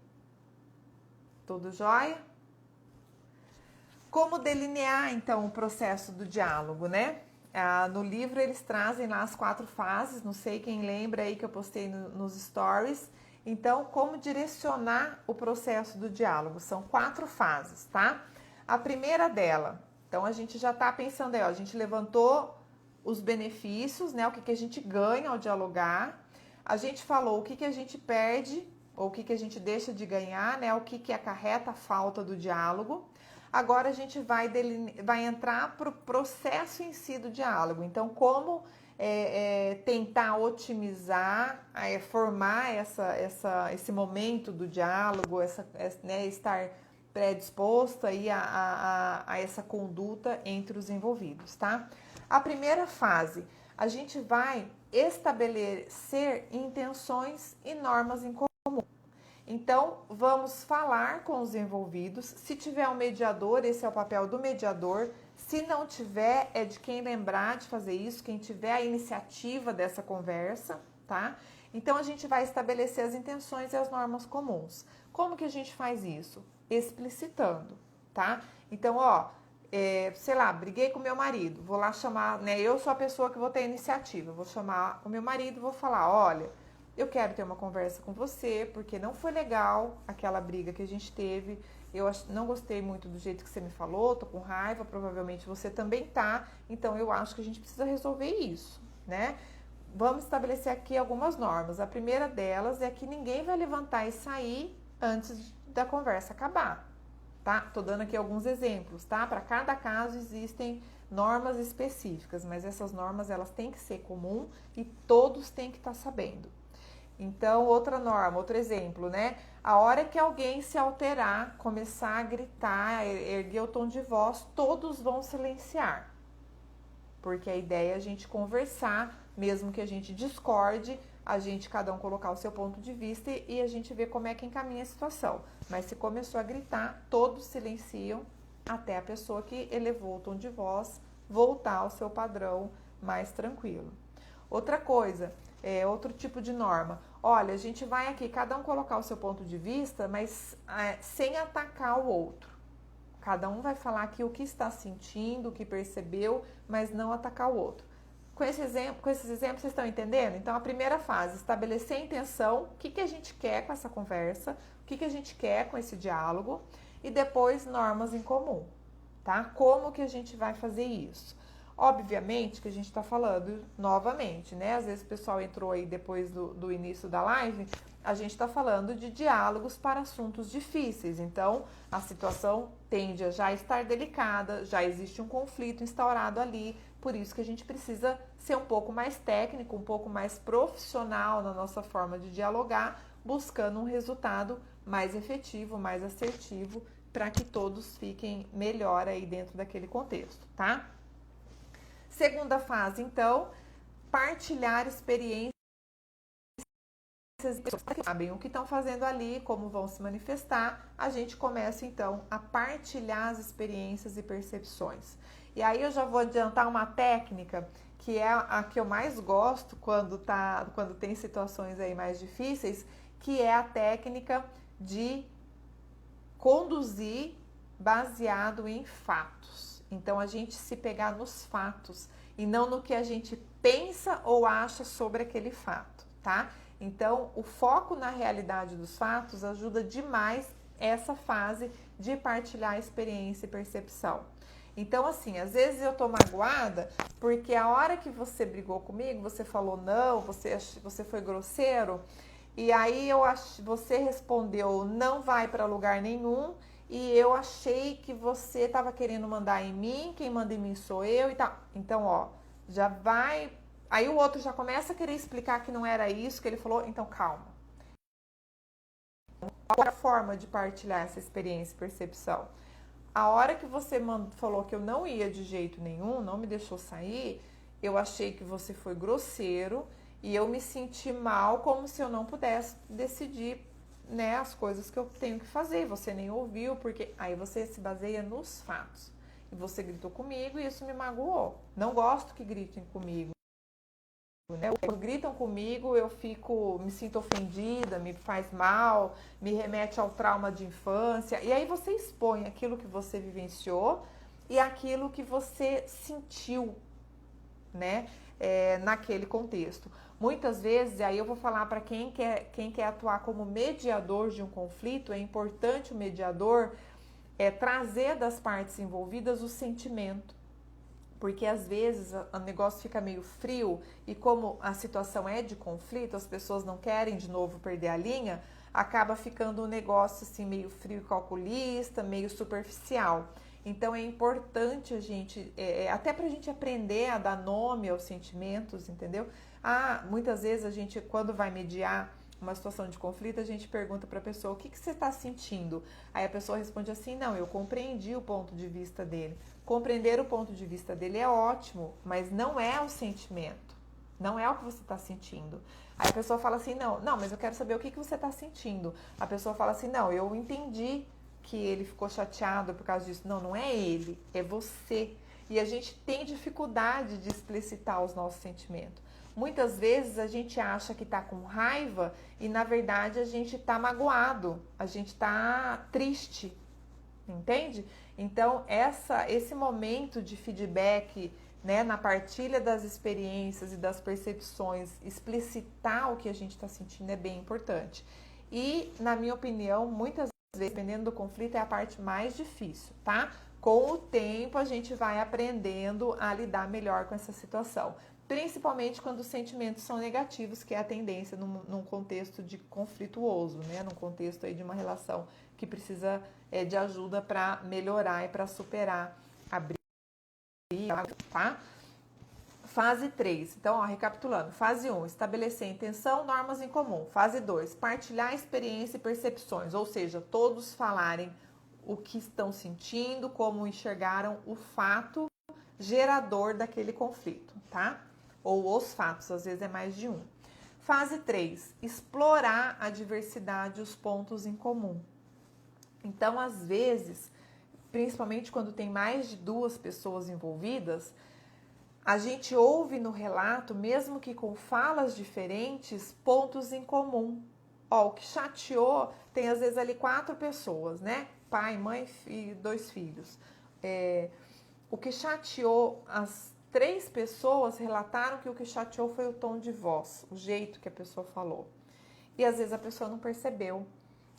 Tudo jóia? Como delinear, então, o processo do diálogo, né? No livro eles trazem lá as 4 fases, não sei quem lembra aí que eu postei nos stories. Então, como direcionar o processo do diálogo? São 4 fases, tá? A primeira dela, então a gente já tá pensando aí, ó, a gente levantou os benefícios, né? O que a gente ganha ao dialogar. A gente falou o que a gente perde ou o que a gente deixa de ganhar, né? O que acarreta a falta do diálogo. Agora a gente vai entrar para o processo em si do diálogo. Então, como tentar otimizar, formar esse momento do diálogo, né, estar predisposto aí a essa conduta entre os envolvidos, tá? A primeira fase, a gente vai estabelecer intenções e normas em comum. Então, vamos falar com os envolvidos. Se tiver um mediador, esse é o papel do mediador. Se não tiver, é de quem lembrar de fazer isso, quem tiver a iniciativa dessa conversa, tá? Então, a gente vai estabelecer as intenções e as normas comuns. Como que a gente faz isso? Explicitando, tá? Então, sei lá, briguei com meu marido, vou lá chamar, né? Eu sou a pessoa que vou ter a iniciativa, vou chamar o meu marido e vou falar, olha, eu quero ter uma conversa com você, porque não foi legal aquela briga que a gente teve. Eu não gostei muito do jeito que você me falou, tô com raiva, provavelmente você também tá. Então eu acho que a gente precisa resolver isso, né? Vamos estabelecer aqui algumas normas. A primeira delas é que ninguém vai levantar e sair antes da conversa acabar, tá? Tô dando aqui alguns exemplos, tá? Para cada caso existem normas específicas, mas essas normas elas têm que ser comum e todos têm que estar sabendo. Então, outra norma, outro exemplo, né? A hora que alguém se alterar, começar a gritar, erguer o tom de voz, todos vão silenciar. Porque a ideia é a gente conversar, mesmo que a gente discorde, a gente, cada um colocar o seu ponto de vista e a gente vê como é que encaminha a situação. Mas se começou a gritar, todos silenciam até a pessoa que elevou o tom de voz voltar ao seu padrão mais tranquilo. Outra coisa, outro tipo de norma. Olha, a gente vai aqui, cada um colocar o seu ponto de vista, mas sem atacar o outro. Cada um vai falar aqui o que está sentindo, o que percebeu, mas não atacar o outro. Com esses exemplos, vocês estão entendendo? Então, a primeira fase, estabelecer a intenção, o que a gente quer com essa conversa, o que a gente quer com esse diálogo, e depois normas em comum, tá? Como que a gente vai fazer isso? Obviamente que a gente está falando novamente, né? Às vezes o pessoal entrou aí depois do início da live, a gente está falando de diálogos para assuntos difíceis. Então, a situação tende a já estar delicada, já existe um conflito instaurado ali, por isso que a gente precisa ser um pouco mais técnico, um pouco mais profissional na nossa forma de dialogar, buscando um resultado mais efetivo, mais assertivo, para que todos fiquem melhor aí dentro daquele contexto, tá? Segunda fase, então, partilhar experiências que sabem o que estão fazendo ali, como vão se manifestar. A gente começa, então, a partilhar as experiências e percepções. E aí eu já vou adiantar uma técnica que é a que eu mais gosto quando tem situações aí mais difíceis, que é a técnica de conduzir baseado em fatos. Então, a gente se pegar nos fatos e não no que a gente pensa ou acha sobre aquele fato, tá? Então, o foco na realidade dos fatos ajuda demais essa fase de partilhar experiência e percepção. Então, assim, às vezes eu tô magoada porque a hora que você brigou comigo, você falou não, você foi grosseiro, e aí você respondeu não vai para lugar nenhum, e eu achei que você estava querendo mandar em mim, quem manda em mim sou eu e tal. Então, ó, já vai. Aí o outro já começa a querer explicar que não era isso que ele falou, então calma. Qual é a forma de partilhar essa experiência e percepção? A hora que você falou que eu não ia de jeito nenhum, não me deixou sair, eu achei que você foi grosseiro e eu me senti mal, como se eu não pudesse decidir, né, as coisas que eu tenho que fazer. Você nem ouviu, porque aí você se baseia nos fatos. E você gritou comigo e isso me magoou. Não gosto que gritem comigo. Né? Quando gritam comigo, me sinto ofendida, me faz mal, me remete ao trauma de infância. E aí você expõe aquilo que você vivenciou e aquilo que você sentiu, né? Naquele contexto. Muitas vezes, aí eu vou falar para quem quer atuar como mediador de um conflito, é importante o mediador trazer das partes envolvidas o sentimento. Porque às vezes o negócio fica meio frio e como a situação é de conflito, as pessoas não querem de novo perder a linha, acaba ficando um negócio assim meio frio e calculista, meio superficial. Então é importante a gente, até pra gente aprender a dar nome aos sentimentos, entendeu? Muitas vezes a gente, quando vai mediar uma situação de conflito, a gente pergunta para a pessoa, o que você está sentindo? Aí a pessoa responde assim, não, eu compreendi o ponto de vista dele. Compreender o ponto de vista dele é ótimo, mas não é o sentimento. Não é o que você está sentindo. Aí a pessoa fala assim, não, mas eu quero saber o que você está sentindo. A pessoa fala assim, não, eu entendi que ele ficou chateado por causa disso. Não, não é ele, é você. E a gente tem dificuldade de explicitar os nossos sentimentos. Muitas vezes a gente acha que está com raiva e na verdade a gente está magoado, a gente está triste, entende? Então esse momento de feedback, né, na partilha das experiências e das percepções, explicitar o que a gente está sentindo é bem importante. E na minha opinião, muitas vezes, dependendo do conflito, é a parte mais difícil, tá? Com o tempo a gente vai aprendendo a lidar melhor com essa situação. Principalmente quando os sentimentos são negativos, que é a tendência num contexto de conflituoso, né? Num contexto aí de uma relação que precisa de ajuda para melhorar e para superar a briga, tá? Fase 3, então, ó, recapitulando. Fase 1, estabelecer intenção, normas em comum. Fase 2, partilhar experiência e percepções, ou seja, todos falarem o que estão sentindo, como enxergaram o fato gerador daquele conflito, tá? Ou os fatos, às vezes é mais de um. Fase 3, explorar a diversidade e os pontos em comum. Então, às vezes, principalmente quando tem mais de 2 pessoas envolvidas, a gente ouve no relato, mesmo que com falas diferentes, pontos em comum. Ó, o que chateou, tem às vezes ali 4 pessoas, né? Pai, mãe e 2 filhos. O que chateou, as 3 pessoas relataram que o que chateou foi o tom de voz, o jeito que a pessoa falou. E às vezes a pessoa não percebeu.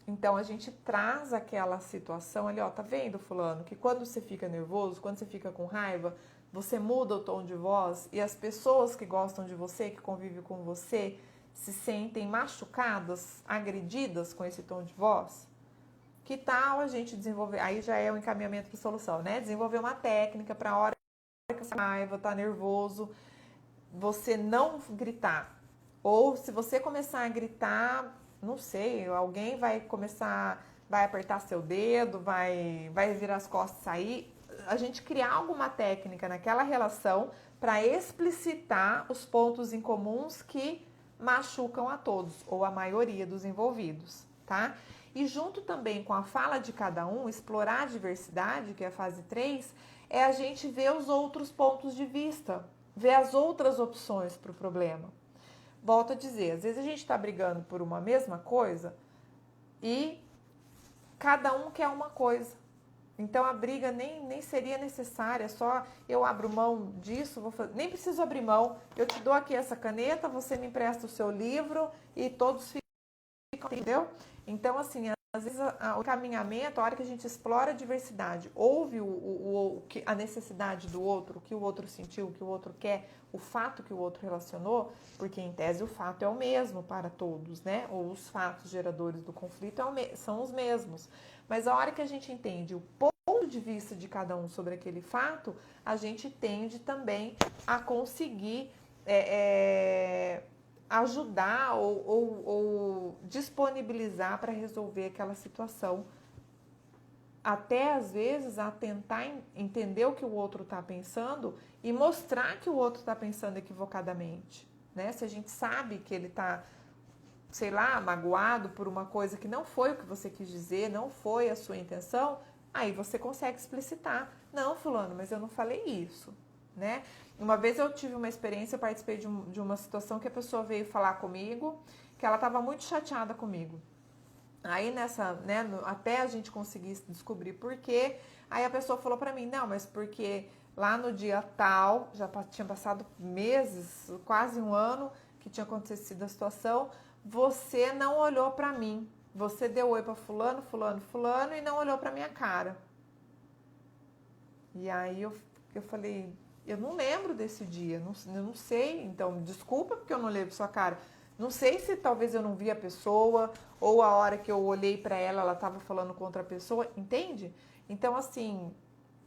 Então a gente traz aquela situação ali, ó, tá vendo, fulano, que quando você fica nervoso, quando você fica com raiva, você muda o tom de voz e as pessoas que gostam de você, que convivem com você, se sentem machucadas, agredidas com esse tom de voz. Que tal a gente desenvolver, aí já é o encaminhamento para solução, né? Desenvolver uma técnica para a hora que você raiva, tá nervoso, você não gritar. Ou se você começar a gritar, não sei, alguém vai apertar seu dedo, vai virar as costas e sair. A gente criar alguma técnica naquela relação para explicitar os pontos em comuns que machucam a todos, ou a maioria dos envolvidos, tá? E junto também com a fala de cada um, explorar a diversidade, que é a fase 3, é a gente ver os outros pontos de vista, ver as outras opções para o problema. Volto a dizer, às vezes a gente está brigando por uma mesma coisa e cada um quer uma coisa. Então a briga nem seria necessária, só eu abro mão disso, nem preciso abrir mão, eu te dou aqui essa caneta, você me empresta o seu livro e todos ficam, entendeu? Então assim, às vezes o encaminhamento, a hora que a gente explora a diversidade, ouve a necessidade do outro, o que o outro sentiu, o que o outro quer, o fato que o outro relacionou, porque em tese o fato é o mesmo para todos, né? Ou os fatos geradores do conflito são os mesmos. Mas a hora que a gente entende o ponto de vista de cada um sobre aquele fato, a gente tende também a conseguir ajudar ou disponibilizar para resolver aquela situação, até às vezes a tentar entender o que o outro está pensando e mostrar que o outro está pensando equivocadamente, né? Se a gente sabe que ele está, sei lá, magoado por uma coisa que não foi o que você quis dizer, não foi a sua intenção, aí você consegue explicitar. Não, fulano, mas eu não falei isso, né? Uma vez eu tive uma experiência, eu participei de uma situação que a pessoa veio falar comigo, que ela estava muito chateada comigo. Aí nessa, né, até a gente conseguir descobrir por quê, aí a pessoa falou pra mim, não, mas porque lá no dia tal, já tinha passado meses, quase um ano que tinha acontecido a situação, você não olhou pra mim, você deu oi pra fulano, fulano, fulano e não olhou pra minha cara. E aí eu falei, eu não lembro desse dia, eu não sei, então desculpa porque eu não lembro sua cara. Não sei se talvez eu não vi a pessoa, ou a hora que eu olhei pra ela, ela estava falando com outra pessoa, entende? Então, assim,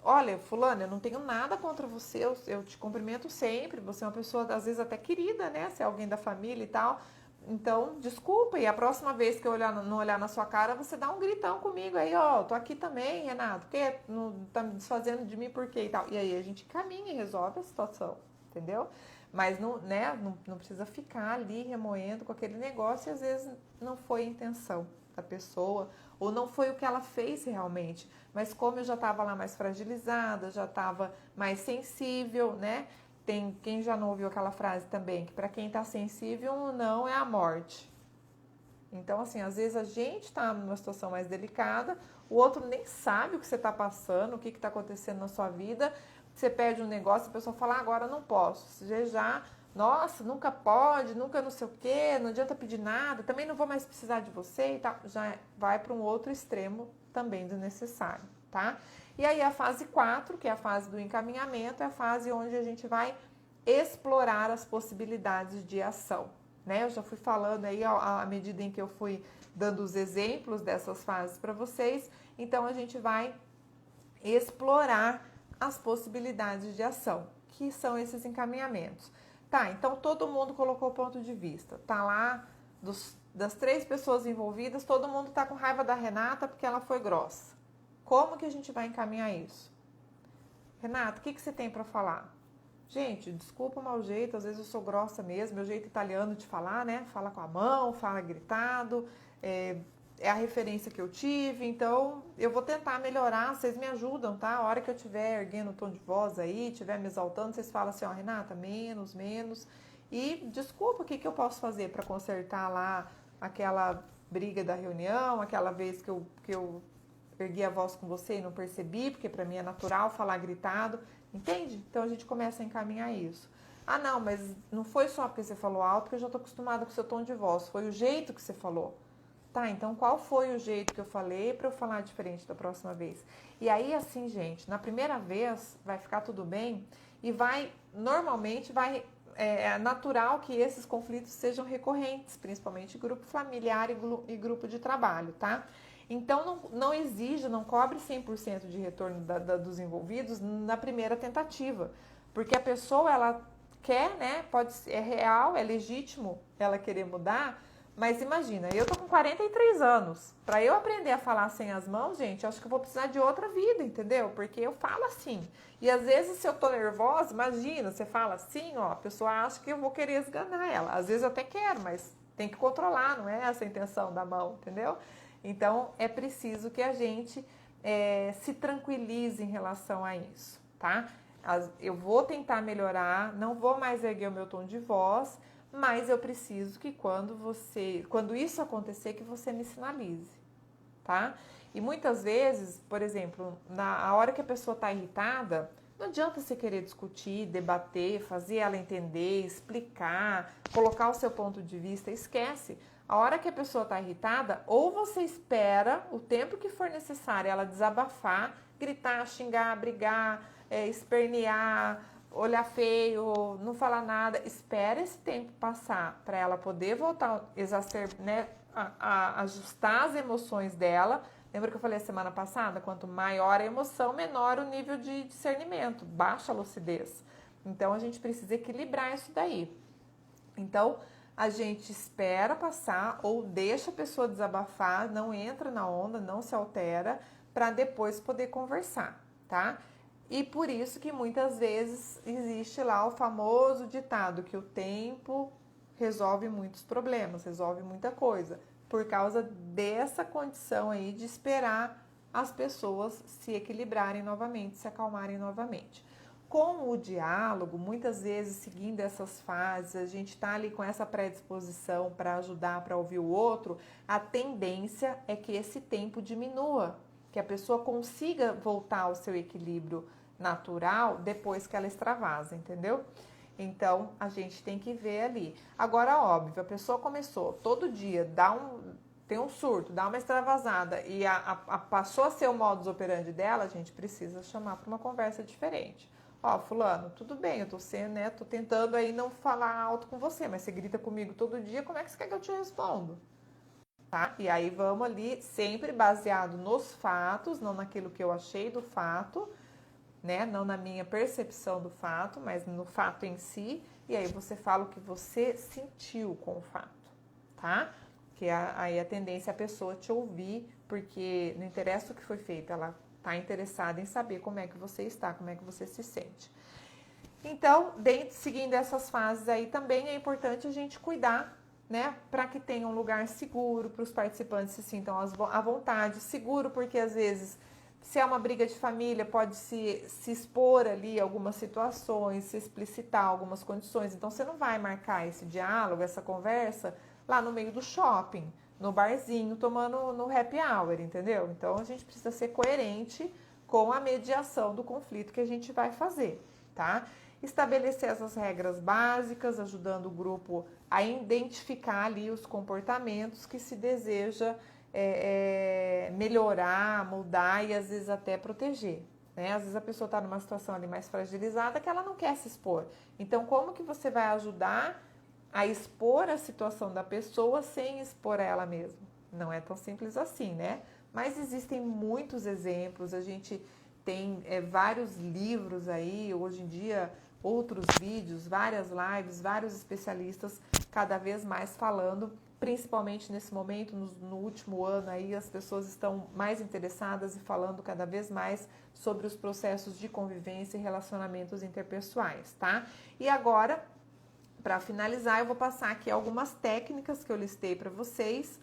olha, fulano, eu não tenho nada contra você, eu te cumprimento sempre, você é uma pessoa, às vezes, até querida, né? Se é alguém da família e tal. Então, desculpa, e a próxima vez que eu não olhar na sua cara, você dá um gritão comigo aí, ó, tô aqui também, Renato, porque não tá me desfazendo de mim por quê e tal. E aí a gente caminha e resolve a situação, entendeu? Mas não, né, não precisa ficar ali remoendo com aquele negócio e às vezes não foi a intenção da pessoa ou não foi o que ela fez realmente. Mas como eu já estava lá mais fragilizada, já estava mais sensível, né? Tem quem já não ouviu aquela frase também, que para quem está sensível, um não é a morte. Então, assim, às vezes a gente está numa situação mais delicada, o outro nem sabe o que você está passando, o que está acontecendo na sua vida. Você pede um negócio, a pessoa fala, agora não posso. Você já, nossa, nunca pode, nunca não sei o quê, não adianta pedir nada, também não vou mais precisar de você e tal. Já vai para um outro extremo também desnecessário, tá? E aí a fase 4, que é a fase do encaminhamento, é a fase onde a gente vai explorar as possibilidades de ação, né? Eu já fui falando aí à medida em que eu fui dando os exemplos dessas fases para vocês, então a gente vai explorar as possibilidades de ação, que são esses encaminhamentos. Tá, então todo mundo colocou o ponto de vista, tá lá das 3 pessoas envolvidas, todo mundo tá com raiva da Renata porque ela foi grossa. Como que a gente vai encaminhar isso? Renato, o que você tem para falar? Gente, desculpa o mau jeito, às vezes eu sou grossa mesmo, meu jeito italiano de falar, né? Fala com a mão, fala gritado, é a referência que eu tive, então eu vou tentar melhorar, vocês me ajudam, tá? A hora que eu estiver erguendo o tom de voz aí, estiver me exaltando, vocês falam assim, ó, Renata, menos, e desculpa, o que eu posso fazer para consertar lá aquela briga da reunião, aquela vez que eu ergui a voz com você e não percebi, porque para mim é natural falar gritado, entende? Então a gente começa a encaminhar isso. Ah, não, mas não foi só porque você falou alto, porque eu já estou acostumada com o seu tom de voz, foi o jeito que você falou. Tá, então qual foi o jeito que eu falei para eu falar diferente da próxima vez? E aí, assim, gente, na primeira vez vai ficar tudo bem e normalmente é natural que esses conflitos sejam recorrentes, principalmente grupo familiar e grupo de trabalho, tá? Então, não exija, não cobre 100% de retorno dos envolvidos na primeira tentativa, porque a pessoa, ela quer, né, é real, é legítimo ela querer mudar, mas imagina, eu tô com 43 anos, para eu aprender a falar sem as mãos, gente, acho que eu vou precisar de outra vida, entendeu? Porque eu falo assim, e às vezes se eu tô nervosa, imagina, você fala assim, ó, a pessoa acha que eu vou querer esganar ela, às vezes eu até quero, mas tem que controlar, não é essa a intenção da mão, entendeu? Então, é preciso que a gente se tranquilize em relação a isso, tá? Eu vou tentar melhorar, não vou mais erguer o meu tom de voz, mas eu preciso que quando isso acontecer, que você me sinalize, tá? E muitas vezes, por exemplo, na hora que a pessoa está irritada, não adianta você querer discutir, debater, fazer ela entender, explicar, colocar o seu ponto de vista, esquece. A hora que a pessoa está irritada, ou você espera o tempo que for necessário ela desabafar, gritar, xingar, brigar, espernear, olhar feio, não falar nada. Espera esse tempo passar para ela poder voltar, né, a ajustar as emoções dela. Lembra que eu falei a semana passada? Quanto maior a emoção, menor o nível de discernimento, baixa a lucidez. Então, a gente precisa equilibrar isso daí. Então, a gente espera passar ou deixa a pessoa desabafar, não entra na onda, não se altera, para depois poder conversar, tá? E por isso que muitas vezes existe lá o famoso ditado que o tempo resolve muitos problemas, resolve muita coisa, por causa dessa condição aí de esperar as pessoas se equilibrarem novamente, se acalmarem novamente. Com o diálogo, muitas vezes seguindo essas fases, a gente está ali com essa predisposição para ajudar, para ouvir o outro, a tendência é que esse tempo diminua, que a pessoa consiga voltar ao seu equilíbrio natural depois que ela extravasa, entendeu? Então, a gente tem que ver ali. Agora, óbvio, a pessoa começou todo dia, tem um surto, dá uma extravasada e passou a ser o modus operandi dela, a gente precisa chamar para uma conversa diferente. Ó, fulano, tudo bem, eu tô sendo, né, tô tentando aí não falar alto com você, mas você grita comigo todo dia, como é que você quer que eu te respondo? Tá? E aí vamos ali, sempre baseado nos fatos, não naquilo que eu achei do fato, né? Não na minha percepção do fato, mas no fato em si. E aí você fala o que você sentiu com o fato, tá? Que aí a tendência é a pessoa te ouvir, porque não interessa o que foi feito, ela tá interessada em saber como é que você está, como é que você se sente. Então, seguindo essas fases aí, também é importante a gente cuidar, né, para que tenha um lugar seguro, para os participantes se sintam à vontade. Seguro porque, às vezes, se é uma briga de família, pode se expor ali algumas situações, se explicitar algumas condições. Então, você não vai marcar esse diálogo, essa conversa, lá no meio do shopping, no barzinho, tomando no happy hour, entendeu? Então, a gente precisa ser coerente com a mediação do conflito que a gente vai fazer, tá? Estabelecer essas regras básicas, ajudando o grupo a identificar ali os comportamentos que se deseja melhorar, mudar e às vezes até proteger, né? Às vezes a pessoa está numa situação ali mais fragilizada que ela não quer se expor. Então, como que você vai ajudar a expor a situação da pessoa sem expor ela mesma? Não é tão simples assim, né? Mas existem muitos exemplos, a gente tem vários livros aí, hoje em dia, outros vídeos, várias lives, vários especialistas cada vez mais falando, principalmente nesse momento, no último ano aí, as pessoas estão mais interessadas e falando cada vez mais sobre os processos de convivência e relacionamentos interpessoais, tá? E agora, para finalizar, eu vou passar aqui algumas técnicas que eu listei para vocês,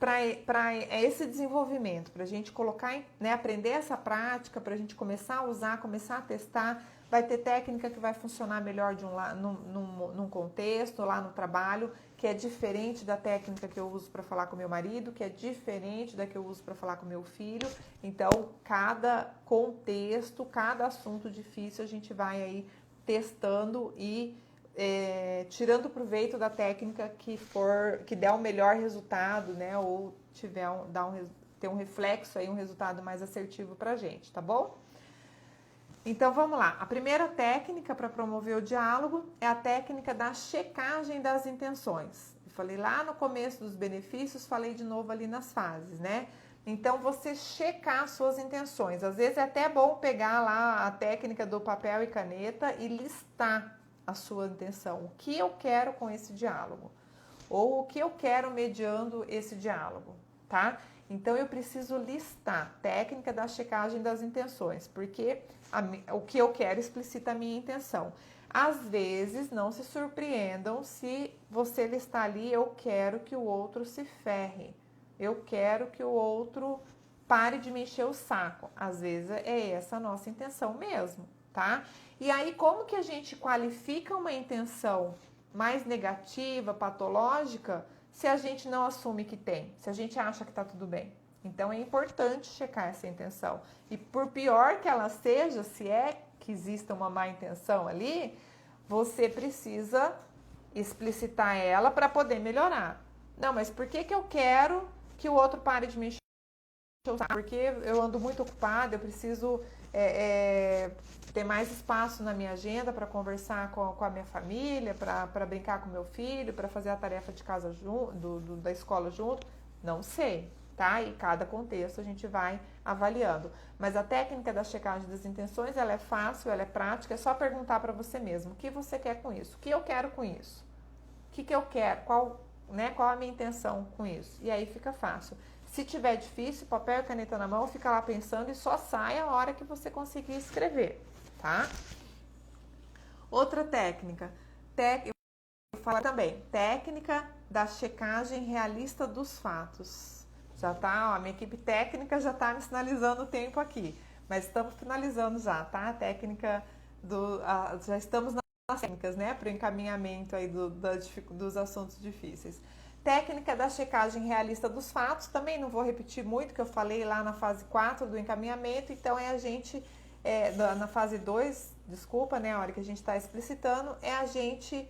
para esse desenvolvimento, para a gente colocar, né, aprender essa prática, para a gente começar a usar, começar a testar. Vai ter técnica que vai funcionar melhor num contexto, lá no trabalho, que é diferente da técnica que eu uso para falar com meu marido, que é diferente da que eu uso para falar com meu filho. Então, cada contexto, cada assunto difícil, a gente vai aí testando e tirando proveito da técnica que der um melhor resultado, né? Ou ter um reflexo aí, um resultado mais assertivo pra gente, tá bom? Então vamos lá. A primeira técnica para promover o diálogo é a técnica da checagem das intenções. Eu falei lá no começo dos benefícios, falei de novo ali nas fases, né? Então você checar suas intenções. Às vezes é até bom pegar lá a técnica do papel e caneta e listar a sua intenção. O que eu quero com esse diálogo? Ou o que eu quero mediando esse diálogo, tá? Então eu preciso listar técnica da checagem das intenções, porque o que eu quero explicita a minha intenção. Às vezes, não se surpreendam se você listar ali, eu quero que o outro se ferre, eu quero que o outro pare de me encher o saco. Às vezes é essa a nossa intenção mesmo, tá? E aí, como que a gente qualifica uma intenção mais negativa, patológica, se a gente não assume que tem, se a gente acha que tá tudo bem? Então, é importante checar essa intenção. E por pior que ela seja, se é que exista uma má intenção ali, você precisa explicitar ela para poder melhorar. Não, mas por que eu quero que o outro pare de me encher o saco? Porque eu ando muito ocupada, eu preciso ter mais espaço na minha agenda para conversar com a minha família, para brincar com meu filho, para fazer a tarefa de casa da escola junto. Não sei, tá? E cada contexto a gente vai avaliando. Mas a técnica da checagem das intenções, ela é fácil, ela é prática, é só perguntar para você mesmo, o que você quer com isso? O que eu quero com isso? O que eu quero? Qual a minha intenção com isso? E aí fica fácil. Se tiver difícil, papel e caneta na mão, fica lá pensando e só sai a hora que você conseguir escrever, tá? Outra técnica, eu falo também, técnica da checagem realista dos fatos. Já tá, ó, a minha equipe técnica já tá me sinalizando o tempo aqui, mas estamos finalizando já, tá? A técnica já estamos nas técnicas, né, para o encaminhamento aí dos assuntos difíceis. Técnica da checagem realista dos fatos, também não vou repetir muito, que eu falei lá na fase 4 do encaminhamento, então é a gente, na fase 2, desculpa, né, a hora que a gente está explicitando, é a gente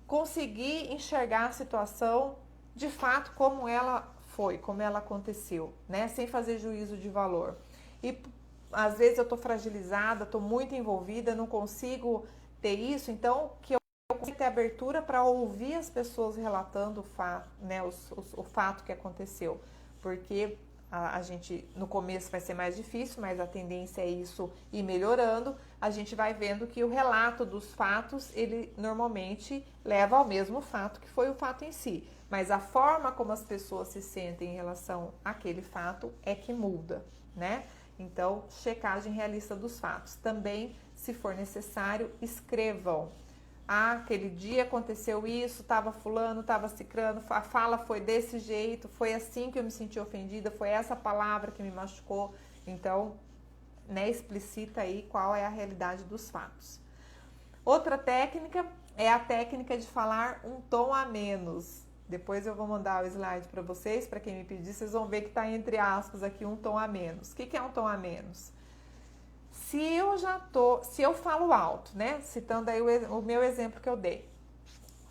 conseguir enxergar a situação de fato como ela foi, como ela aconteceu, né, sem fazer juízo de valor. E às vezes eu estou fragilizada, estou muito envolvida, não consigo ter isso, então que eu consigo ter abertura para ouvir as pessoas relatando o fato, né, o fato que aconteceu, porque a gente no começo vai ser mais difícil, mas a tendência é isso ir melhorando. A gente vai vendo que o relato dos fatos, ele normalmente leva ao mesmo fato que foi o fato em si, mas a forma como as pessoas se sentem em relação àquele fato é que muda, né? Então, checagem realista dos fatos. Também, se for necessário, escrevam. Ah, aquele dia aconteceu isso, estava fulano, estava cicrano, a fala foi desse jeito, foi assim que eu me senti ofendida, foi essa palavra que me machucou. Então, né, explicita aí qual é a realidade dos fatos. Outra técnica é a técnica de falar um tom a menos. Depois eu vou mandar o slide para vocês, para quem me pedir, vocês vão ver que está entre aspas aqui um tom a menos. O que é um tom a menos? Se eu falo alto, né? Citando aí o meu exemplo que eu dei.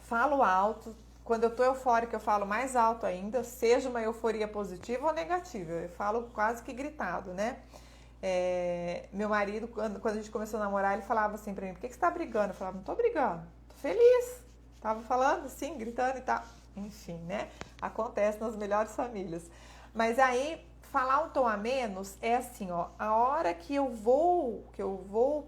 Falo alto, quando eu tô eufórica eu falo mais alto ainda, seja uma euforia positiva ou negativa. Eu falo quase que gritado, né? Meu marido, quando a gente começou a namorar, ele falava assim pra mim, por que você tá brigando? Eu falava, não tô brigando, tô feliz. Tava falando assim, gritando e tal. Enfim, né? Acontece nas melhores famílias. Mas aí, falar um tom a menos é assim, ó, a hora que eu vou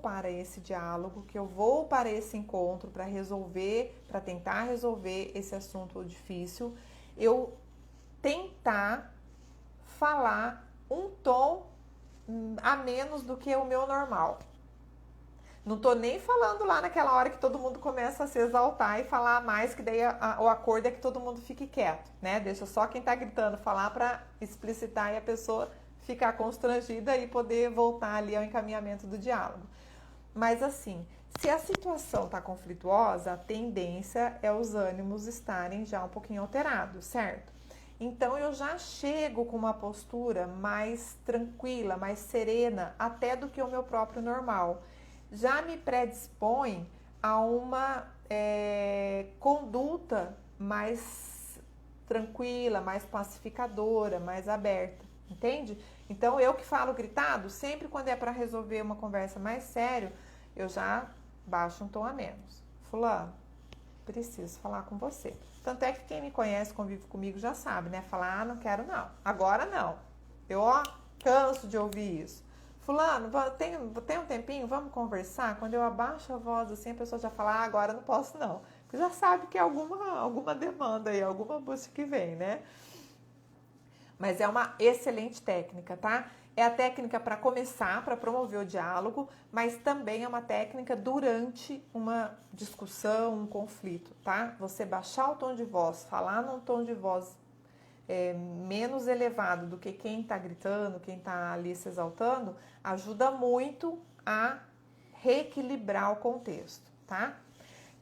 para esse diálogo, que eu vou para esse encontro para resolver, para tentar resolver esse assunto difícil, eu tentar falar um tom a menos do que o meu normal. Não tô nem falando lá naquela hora que todo mundo começa a se exaltar e falar mais, que daí o acordo é que todo mundo fique quieto, né? Deixa só quem tá gritando falar para explicitar e a pessoa ficar constrangida e poder voltar ali ao encaminhamento do diálogo. Mas assim, se a situação tá conflituosa, a tendência é os ânimos estarem já um pouquinho alterados, certo? Então eu já chego com uma postura mais tranquila, mais serena, até do que o meu próprio normal. Já me predispõe a uma conduta mais tranquila, mais pacificadora, mais aberta, entende? Então eu que falo gritado, sempre quando é para resolver uma conversa mais sério, eu já baixo um tom a menos. Fulano, preciso falar com você. Tanto é que quem me conhece, convive comigo, já sabe, né? Falar, não quero não, agora não. Eu, canso de ouvir isso. Fulano, tem um tempinho, vamos conversar? Quando eu abaixo a voz assim, a pessoa já fala, agora não posso não. Porque já sabe que é alguma demanda aí, alguma busca que vem, né? Mas é uma excelente técnica, tá? É a técnica para começar, para promover o diálogo, mas também é uma técnica durante uma discussão, um conflito, tá? Você baixar o tom de voz, falar num tom de voz menos elevado do que quem está gritando, quem está ali se exaltando, ajuda muito a reequilibrar o contexto, tá?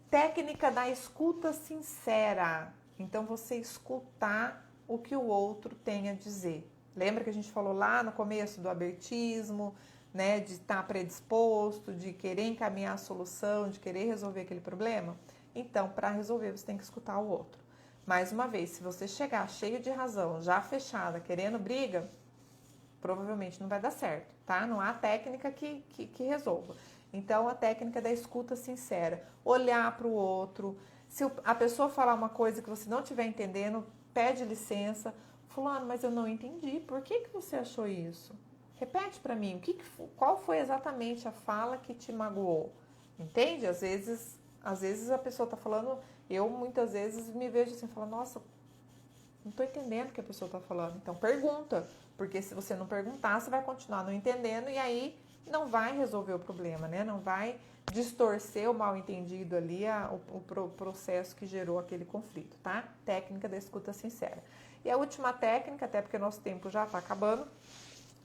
Técnica da escuta sincera. Então, você escutar o que o outro tem a dizer. Lembra que a gente falou lá no começo do abertismo, né? De estar predisposto, de querer encaminhar a solução, de querer resolver aquele problema? Então, para resolver, você tem que escutar o outro. Mais uma vez, se você chegar cheio de razão, já fechada, querendo briga, provavelmente não vai dar certo, tá? Não há técnica que resolva. Então, a técnica da escuta sincera, olhar para o outro. Se a pessoa falar uma coisa que você não estiver entendendo, pede licença. Fulano, mas eu não entendi. Por que você achou isso? Repete para mim. Qual foi exatamente a fala que te magoou? Entende? Às vezes a pessoa está falando. Eu muitas vezes me vejo assim, falando, nossa, não estou entendendo o que a pessoa está falando. Então pergunta, porque se você não perguntar, você vai continuar não entendendo e aí não vai resolver o problema, né? Não vai distorcer o mal entendido ali, o processo que gerou aquele conflito, tá? Técnica da escuta sincera. E a última técnica, até porque nosso tempo já está acabando,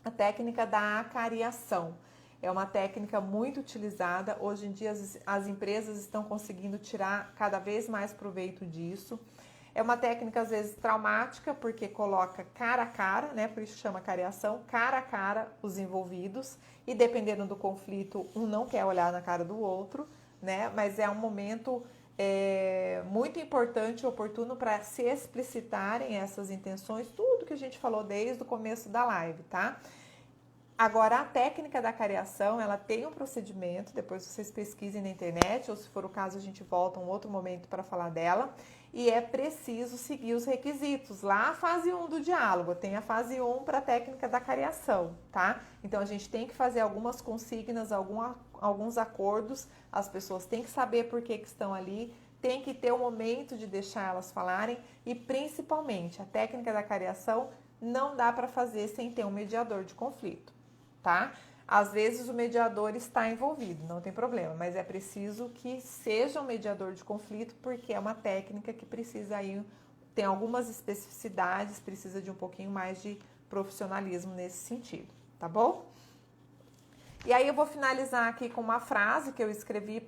a técnica da acariação. É uma técnica muito utilizada. Hoje em dia as empresas estão conseguindo tirar cada vez mais proveito disso. É uma técnica às vezes traumática, porque coloca cara a cara, né? Por isso chama cariação, cara a cara os envolvidos. E dependendo do conflito, um não quer olhar na cara do outro, né? Mas é um momento muito importante e oportuno para se explicitarem essas intenções, tudo que a gente falou desde o começo da live, tá? Agora, a técnica da cariação, ela tem um procedimento, depois vocês pesquisem na internet, ou se for o caso, a gente volta um outro momento para falar dela, e é preciso seguir os requisitos. Lá a fase 1 do diálogo, tem a fase 1 para a técnica da cariação, tá? Então, a gente tem que fazer algumas consignas, alguns acordos, as pessoas têm que saber por que estão ali, tem que ter o momento de deixar elas falarem, e principalmente, a técnica da cariação não dá para fazer sem ter um mediador de conflito. Tá? Às vezes o mediador está envolvido, não tem problema, mas é preciso que seja um mediador de conflito, porque é uma técnica que precisa aí, tem algumas especificidades, precisa de um pouquinho mais de profissionalismo nesse sentido, tá bom? E aí eu vou finalizar aqui com uma frase que eu escrevi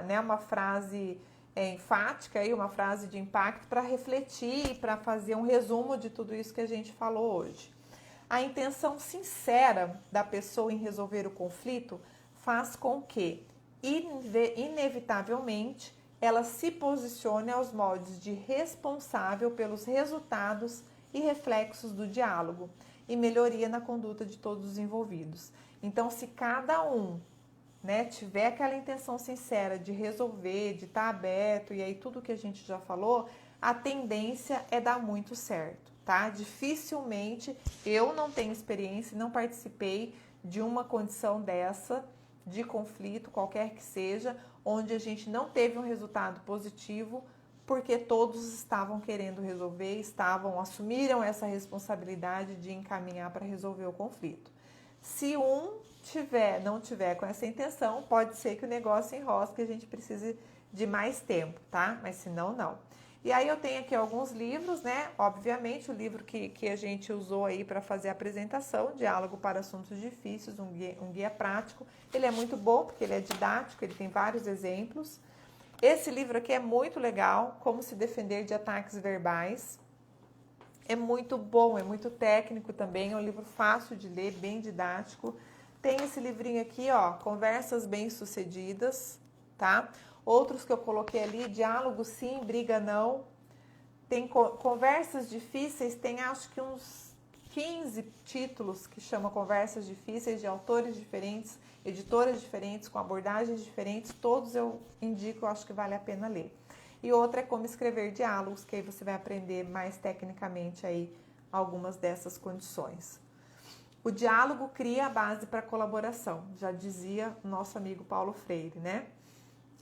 né, uma frase enfática, aí, uma frase de impacto para refletir, para fazer um resumo de tudo isso que a gente falou hoje. A intenção sincera da pessoa em resolver o conflito faz com que, inevitavelmente, ela se posicione aos moldes de responsável pelos resultados e reflexos do diálogo e melhoria na conduta de todos os envolvidos. Então, se cada um, né, tiver aquela intenção sincera de resolver, de estar aberto, e aí tudo que a gente já falou, a tendência é dar muito certo. Tá? Dificilmente, eu não tenho experiência, não participei de uma condição dessa, de conflito, qualquer que seja, onde a gente não teve um resultado positivo, porque todos estavam querendo resolver, assumiram essa responsabilidade de encaminhar para resolver o conflito. Se um não tiver com essa intenção, pode ser que o negócio enrosque, a gente precise de mais tempo, tá? Mas se não, não. E aí eu tenho aqui alguns livros, né? Obviamente, o livro que a gente usou aí para fazer a apresentação, Diálogo para Assuntos Difíceis, um guia prático. Ele é muito bom porque ele é didático, ele tem vários exemplos. Esse livro aqui é muito legal, Como se defender de ataques verbais. É muito bom, é muito técnico também, é um livro fácil de ler, bem didático. Tem esse livrinho aqui, ó, Conversas Bem-Sucedidas, tá? Outros que eu coloquei ali, Diálogo Sim, Briga Não. Tem Conversas Difíceis, tem acho que uns 15 títulos que chama Conversas Difíceis, de autores diferentes, editoras diferentes, com abordagens diferentes. Todos eu indico, eu acho que vale a pena ler. E outra é Como Escrever Diálogos, que aí você vai aprender mais tecnicamente aí algumas dessas condições. O diálogo cria a base para a colaboração, já dizia o nosso amigo Paulo Freire, né?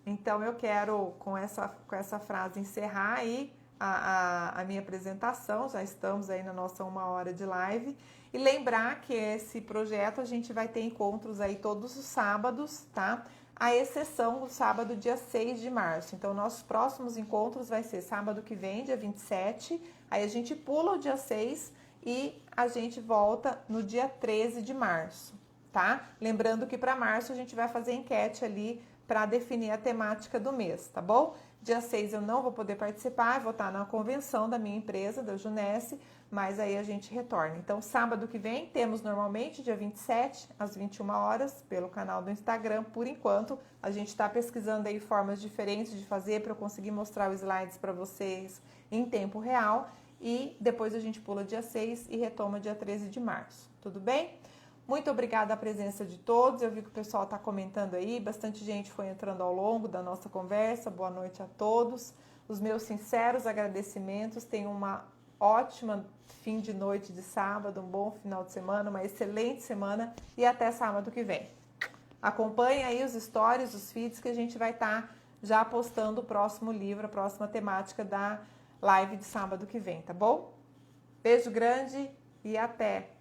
Então, eu quero, com essa frase, encerrar aí a minha apresentação. Já estamos aí na nossa 1 hora de live. E lembrar que esse projeto a gente vai ter encontros aí todos os sábados, tá? À exceção do sábado, dia 6 de março. Então, nossos próximos encontros vai ser sábado que vem, dia 27. Aí a gente pula o dia 6 e a gente volta no dia 13 de março, tá? Lembrando que para março a gente vai fazer enquete ali para definir a temática do mês, tá bom? Dia 6 eu não vou poder participar, vou estar na convenção da minha empresa, da Junesse, mas aí a gente retorna. Então, sábado que vem, temos normalmente, dia 27, às 21 horas, pelo canal do Instagram, por enquanto. A gente está pesquisando aí formas diferentes de fazer para eu conseguir mostrar os slides para vocês em tempo real. E depois a gente pula dia 6 e retoma dia 13 de março. Tudo bem? Muito obrigada a presença de todos. Eu vi que o pessoal está comentando aí, bastante gente foi entrando ao longo da nossa conversa. Boa noite a todos. Os meus sinceros agradecimentos. Tenham uma ótima fim de noite de sábado, um bom final de semana, uma excelente semana e até sábado que vem. Acompanhe aí os stories, os feeds que a gente vai estar já postando o próximo livro, a próxima temática da live de sábado que vem, tá bom? Beijo grande e até!